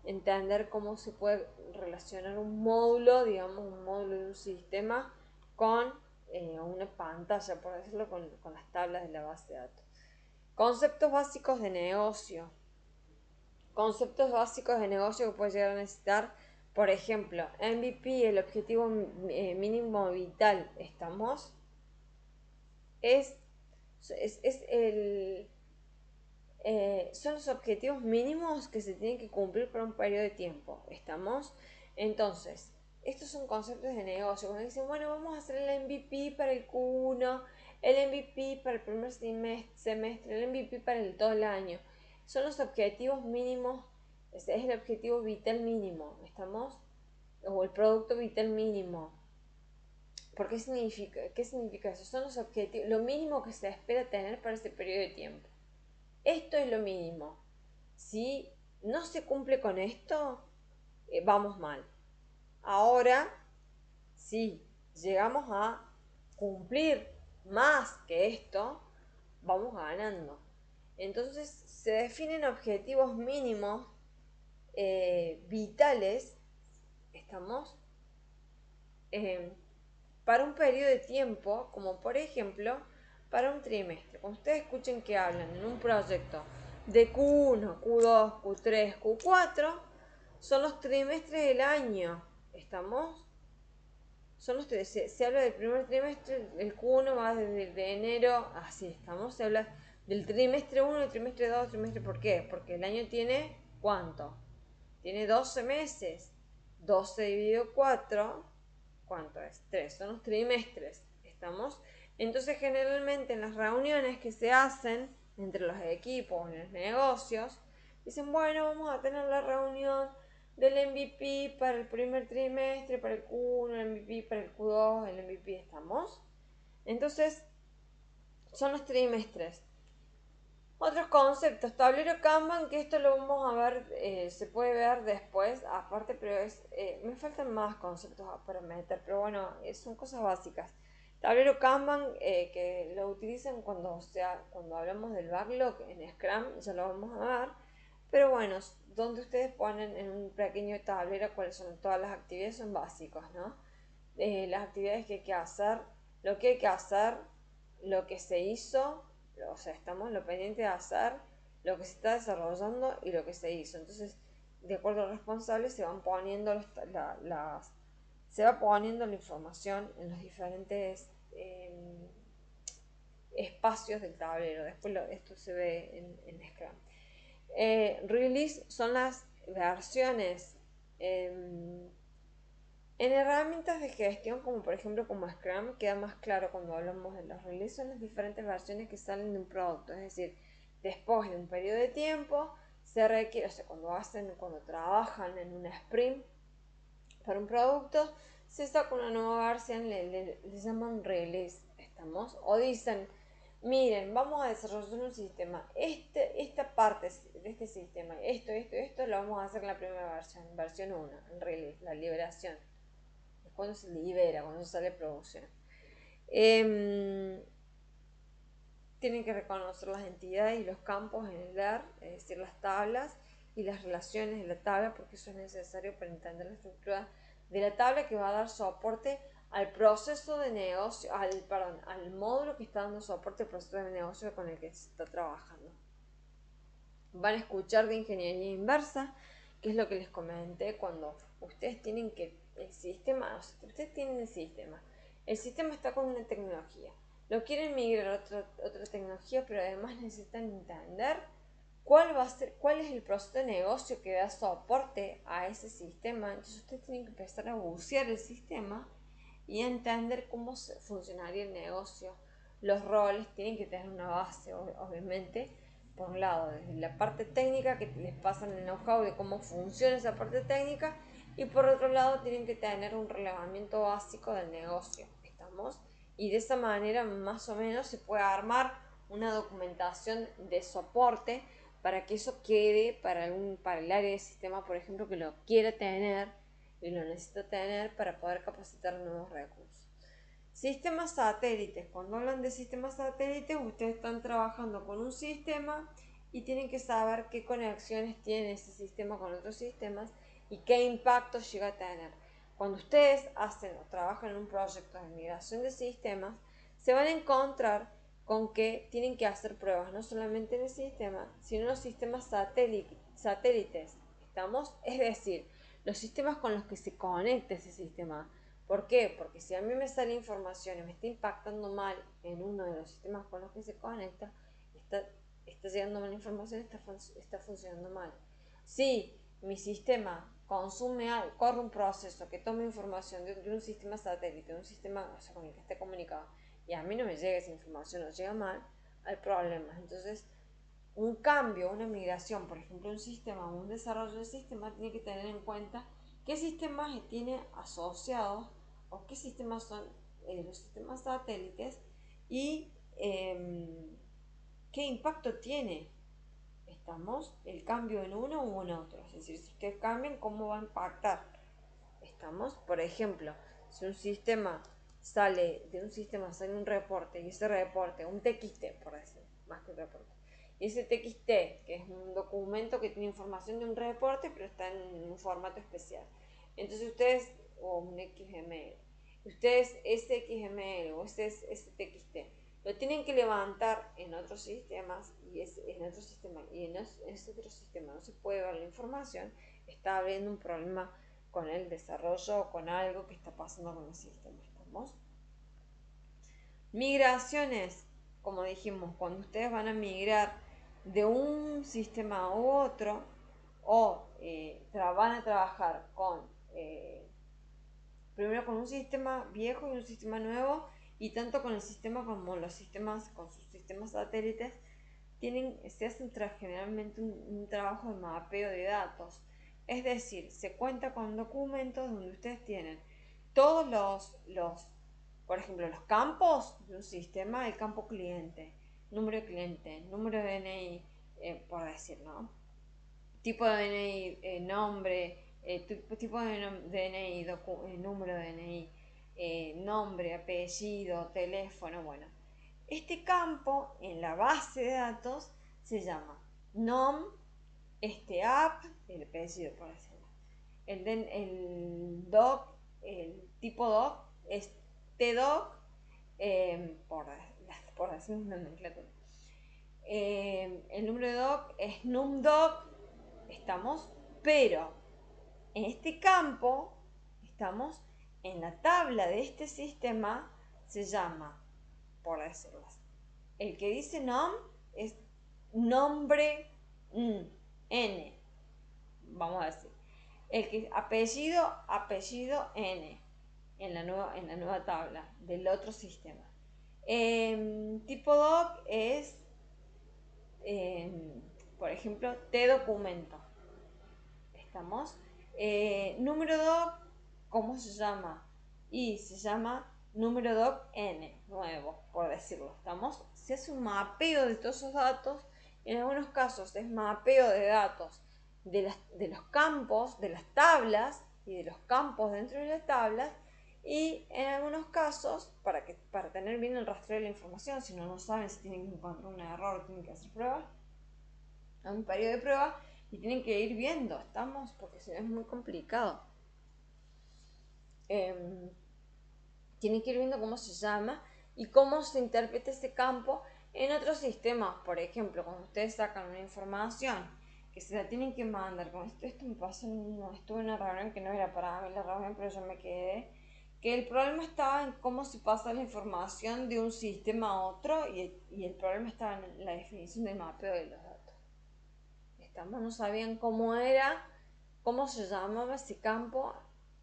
A: entender cómo se puede relacionar un módulo, digamos un módulo de un sistema con una pantalla, por decirlo, con las tablas de la base de datos. Conceptos básicos de negocio. Conceptos básicos de negocio que puedes llegar a necesitar. Por ejemplo, MVP, el objetivo mínimo vital, ¿estamos? Es el, son los objetivos mínimos que se tienen que cumplir por un periodo de tiempo, ¿estamos? Entonces, estos son conceptos de negocio. Cuando dicen, bueno, vamos a hacer el MVP para el Q1, el MVP para el primer semestre, el MVP para todo el año. Son los objetivos mínimos, es el objetivo vital mínimo, ¿estamos? O el producto vital mínimo. ¿Por qué significa? ¿Qué significa eso? Son los objetivos, lo mínimo que se espera tener para ese periodo de tiempo. Esto es lo mínimo. Si no se cumple con esto, vamos mal. Ahora, si llegamos a cumplir más que esto, vamos ganando. Entonces se definen objetivos mínimos vitales, ¿estamos? Eh, para un periodo de tiempo, como por ejemplo para un trimestre. Cuando ustedes escuchen que hablan en un proyecto de Q1, Q2, Q3, Q4, son los trimestres del año. ¿Estamos? Son los se habla del primer trimestre, el Q1 va desde enero, así estamos, se habla del trimestre 1, el trimestre 2, el trimestre, ¿por qué? Porque el año tiene, ¿cuánto? Tiene 12 meses. 12 dividido 4, ¿cuánto es? 3, son los trimestres, ¿estamos? Entonces generalmente en las reuniones que se hacen entre los equipos, en los negocios, dicen, bueno, vamos a tener la reunión del MVP para el primer trimestre, para el Q1, el MVP para el Q2, el MVP, ¿estamos? Entonces, son los trimestres. Otros conceptos, tablero Kanban, que esto lo vamos a ver, se puede ver después, aparte, pero me faltan más conceptos para meter, pero bueno, son cosas básicas. Tablero Kanban, que lo utilizan cuando hablamos del backlog en Scrum, ya lo vamos a ver, pero bueno, donde ustedes ponen en un pequeño tablero cuáles son todas las actividades, son básicos, ¿no? Las actividades que hay que hacer, lo que hay que hacer, lo que se hizo, o sea, estamos lo pendiente de hacer, lo que se está desarrollando y lo que se hizo. Entonces, de acuerdo al responsable, se van poniendo se va poniendo la información en los diferentes espacios del tablero. Después esto se ve en Scrum. Release son las versiones en herramientas de gestión, como por ejemplo como Scrum. Queda más claro cuando hablamos de los releases. Son las diferentes versiones que salen de un producto, es decir, después de un periodo de tiempo se requiere, o sea, cuando trabajan en un sprint para un producto, se saca una nueva versión, le llaman release, ¿estamos? O dicen, miren, vamos a desarrollar un sistema, esta parte de este sistema, esto, lo vamos a hacer en la primera versión 1, en release, la liberación. Es cuando se libera, cuando sale producción. Tienen que reconocer las entidades y los campos en el ER, es decir, las tablas y las relaciones de la tabla, porque eso es necesario para entender la estructura de la tabla que va a dar soporte al proceso de negocio, al módulo que está dando soporte al proceso de negocio con el que se está trabajando. Van a escuchar de ingeniería inversa, que es lo que les comenté cuando ustedes tienen el sistema está con una tecnología, lo quieren migrar a otra tecnología, pero además necesitan entender cuál es el proceso de negocio que da soporte a ese sistema. Entonces ustedes tienen que empezar a bucear el sistema y entender cómo funcionaría el negocio. Los roles tienen que tener una base, obviamente, por un lado, desde la parte técnica, que les pasan el know-how de cómo funciona esa parte técnica, y por otro lado tienen que tener un relevamiento básico del negocio, ¿estamos? Y de esa manera más o menos se puede armar una documentación de soporte para que eso quede para el área de sistema, por ejemplo, que lo quiere tener y lo necesita tener para poder capacitar nuevos recursos. Sistemas satélites. Cuando hablan de sistemas satélites, ustedes están trabajando con un sistema y tienen que saber qué conexiones tiene ese sistema con otros sistemas y qué impacto llega a tener. Cuando ustedes hacen o trabajan en un proyecto de migración de sistemas, se van a encontrar con que tienen que hacer pruebas no solamente en el sistema, sino en los sistemas satélites. ¿Estamos? Es decir, los sistemas con los que se conecta ese sistema. ¿Por qué? Porque si a mí me sale información y me está impactando mal en uno de los sistemas con los que se conecta, está llegando mal información, está funcionando mal. Si mi sistema corre un proceso que toma información de un sistema satélite, de un sistema, o sea, con el que esté comunicado, y a mí no me llega esa información o llega mal, hay problemas. Entonces, un cambio, una migración, por ejemplo, un sistema o un desarrollo de sistema tiene que tener en cuenta qué sistemas tiene asociados o qué sistemas son los sistemas satélites y qué impacto tiene, estamos, el cambio en uno u en otro. Es decir, si ustedes cambian, cómo va a impactar. Estamos, por ejemplo, si de un sistema sale un reporte y ese reporte, un TXT por decir, más que un reporte, y ese TXT, que es un documento que tiene información de un reporte, pero está en un formato especial. Entonces ustedes, o un XML, ustedes ese XML o ese TXT, lo tienen que levantar en otros sistemas y en otro sistema y en ese otro sistema no se puede ver la información, está habiendo un problema con el desarrollo o con algo que está pasando con el sistema. ¿Estamos? Migraciones, como dijimos, cuando ustedes van a migrar de un sistema a otro o van a trabajar primero con un sistema viejo y un sistema nuevo, y tanto con el sistema como los sistemas, con sus sistemas satélites, se hace generalmente un trabajo de mapeo de datos. Es decir, se cuenta con documentos donde ustedes tienen todos por ejemplo, los campos de un sistema, el campo cliente, número de cliente, número de DNI, por decir, ¿no? Tipo de DNI, nombre, tipo de DNI, número de DNI, nombre, apellido, teléfono, bueno. Este campo en la base de datos se llama nom, app, el apellido por decirlo. El doc, el tipo doc es tdoc, por decir una nomenclatura. El número de doc es numdoc, estamos. pero en este campo, estamos en la tabla de este sistema, se llama, por decirlo así, el que dice nom es nombre n, vamos a decir. El que apellido n en la nueva tabla del otro sistema. Tipo doc es, por ejemplo, te documento. ¿Estamos? Número doc, ¿cómo se llama? Y se llama número doc n, nuevo, por decirlo. ¿Estamos? Se hace un mapeo de todos esos datos. En algunos casos es mapeo de datos de los campos, de las tablas y de los campos dentro de las tablas. Y en algunos casos, para tener bien el rastreo de la información, si no saben si tienen que encontrar un error, tienen que hacer pruebas, a un periodo de prueba, y tienen que ir viendo, ¿estamos? Porque si no es muy complicado. Tienen que ir viendo cómo se llama y cómo se interpreta ese campo en otros sistemas. Por ejemplo, cuando ustedes sacan una información que se la tienen que mandar, como esto me pasó, estuve en una reunión que no era para mí la reunión, pero yo me quedé, que el problema estaba en cómo se pasa la información de un sistema a otro, y el problema estaba en la definición del mapeo de los datos. No sabían cómo se llamaba ese campo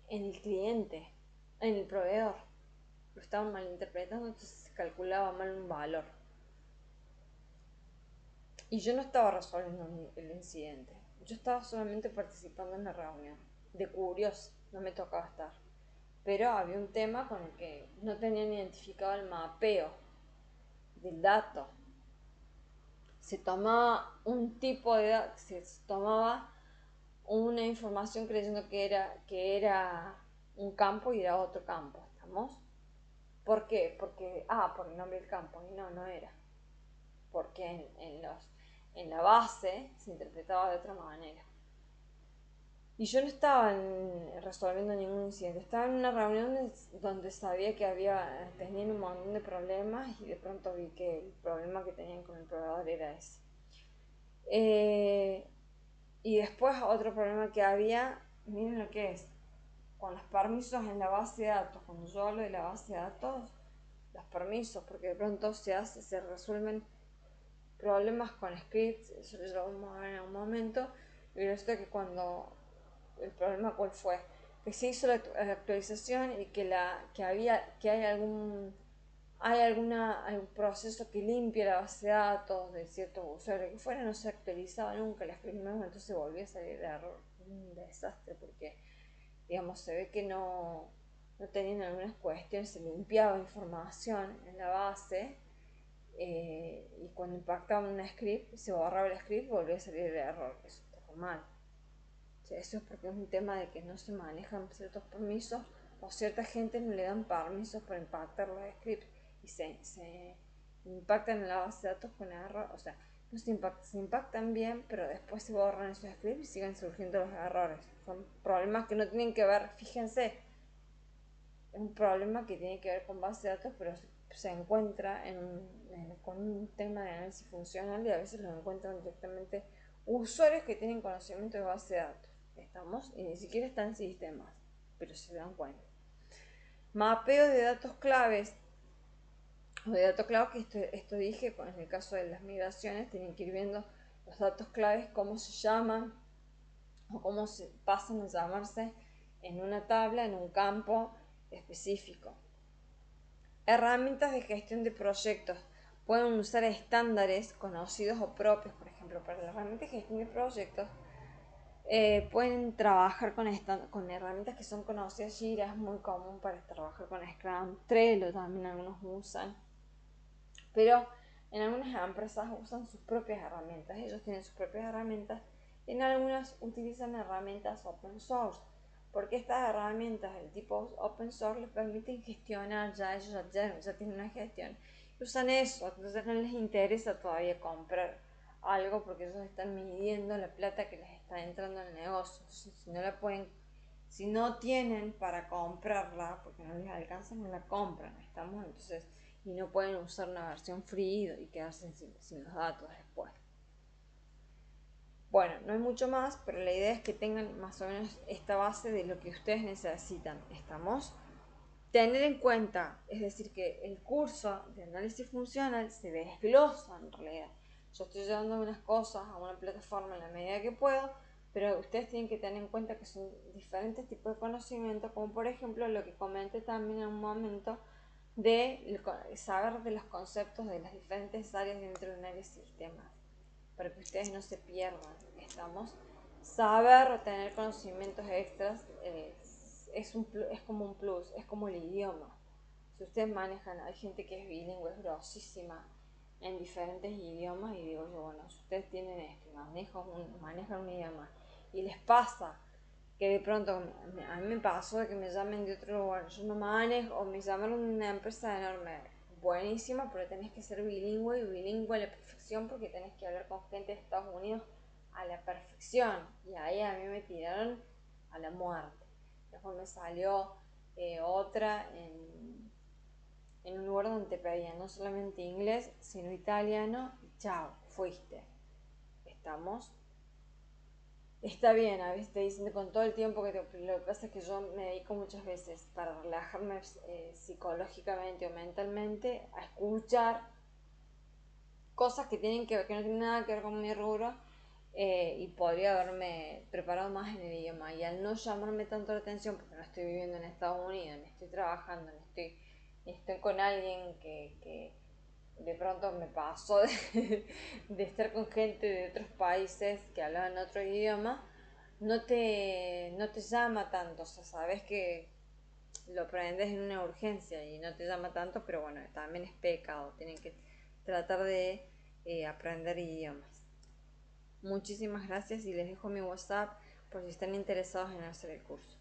A: en el cliente, en el proveedor. Lo estaban malinterpretando, entonces se calculaba mal un valor. Y yo no estaba resolviendo el incidente. Yo estaba solamente participando en la reunión. De curioso, no me tocaba estar. Pero había un tema con el que no tenían identificado el mapeo del dato. Se tomaba un tipo de dato, se tomaba una información creyendo que era un campo y era otro campo, ¿estamos? ¿Por qué? Por el nombre del campo, y no era. Porque en la base se interpretaba de otra manera. Y yo no estaba resolviendo ningún incidente, estaba en una reunión donde sabía que tenían un montón de problemas, y de pronto vi que el problema que tenían con el proveedor era ese. Y después otro problema que había, miren lo que es, con los permisos en la base de datos. Cuando yo hablo de la base de datos, los permisos, porque de pronto se resuelven problemas con scripts, eso lo vamos a ver en un momento. Y resulta que cuando el problema, ¿cuál fue? Que se hizo la actualización y que hay algún proceso que limpia la base de datos de ciertos usuarios que fuera, no se actualizaba nunca la script nueva, entonces volvió a salir de error. Un desastre, porque digamos, se ve que no tenían algunas cuestiones, se limpiaba información en la base, y cuando impactaba un script, se borraba el script y volvía a salir el error. Eso está mal. O sea, eso es porque es un tema de que no se manejan ciertos permisos, o cierta gente no le dan permisos para impactar los scripts, y se impactan en la base de datos con error. O sea, no se impactan bien, pero después se borran esos scripts y siguen surgiendo los errores. Son problemas que no tienen que ver, fíjense, es un problema que tiene que ver con base de datos, pero se encuentra con un tema de análisis funcional, y a veces lo encuentran directamente usuarios que tienen conocimiento de base de datos. ¿Estamos? Y ni siquiera están en sistemas, pero se dan cuenta. Mapeo de datos claves, o de datos claves, que esto dije, en el caso de las migraciones, tienen que ir viendo los datos claves, cómo se llaman, o cómo se pasan a llamarse en una tabla, en un campo específico. Herramientas de gestión de proyectos. Pueden usar estándares conocidos o propios. Por ejemplo, para la herramienta de gestión de proyectos, pueden trabajar con herramientas que son conocidas. Jira es muy común para trabajar con Scrum. Trello también algunos usan. Pero en algunas empresas usan sus propias herramientas. Ellos tienen sus propias herramientas. Y en algunas utilizan herramientas open source, porque estas herramientas del tipo open source les permiten gestionar, ellos ya tienen una gestión, y usan eso. Entonces no les interesa todavía comprar algo, porque ellos están midiendo la plata que les está entrando en el negocio. Entonces, si no tienen para comprarla, porque no les alcanza, no la compran. Entonces, y no pueden usar una versión free y quedarse sin los datos después. Bueno, no hay mucho más, pero la idea es que tengan más o menos esta base de lo que ustedes necesitan. ¿Estamos? Tener en cuenta, es decir, que el curso de análisis funcional se desglosa en realidad. Yo estoy llevando unas cosas a una plataforma en la medida que puedo, pero ustedes tienen que tener en cuenta que son diferentes tipos de conocimiento, como por ejemplo lo que comenté también en un momento de saber de los conceptos de las diferentes áreas dentro de un área de sistemas, para que ustedes no se pierdan. Estamos, saber o tener conocimientos extras es como un plus, es como el idioma. Si ustedes manejan, hay gente que es bilingüe, es grosísima en diferentes idiomas, y digo yo, bueno, si ustedes tienen esto, manejan un idioma y les pasa que de pronto, a mí me pasó de que me llamen de otro lugar, yo no manejo, o me llamaron de una empresa enorme, buenísima, pero tenés que ser bilingüe, y bilingüe a la perfección, porque tenés que hablar con gente de Estados Unidos a la perfección, y ahí a mí me tiraron a la muerte. Después me salió otra en un lugar donde te pedían no solamente inglés, sino italiano, y chao, fuiste. Estamos. Está bien, a veces te dicen con todo el tiempo lo que pasa es que yo me dedico muchas veces para relajarme psicológicamente o mentalmente a escuchar cosas que tienen que no tienen nada que ver con mi rubro, y podría haberme preparado más en el idioma, y al no llamarme tanto la atención porque no estoy viviendo en Estados Unidos, ni estoy trabajando, ni estoy con alguien que de pronto me pasó de estar con gente de otros países que hablaban otro idioma, no te llama tanto, o sea, sabes que lo aprendes en una urgencia y no te llama tanto, pero bueno, también es pecado, tienen que tratar de aprender idiomas. Muchísimas gracias, y les dejo mi WhatsApp por si están interesados en hacer el curso.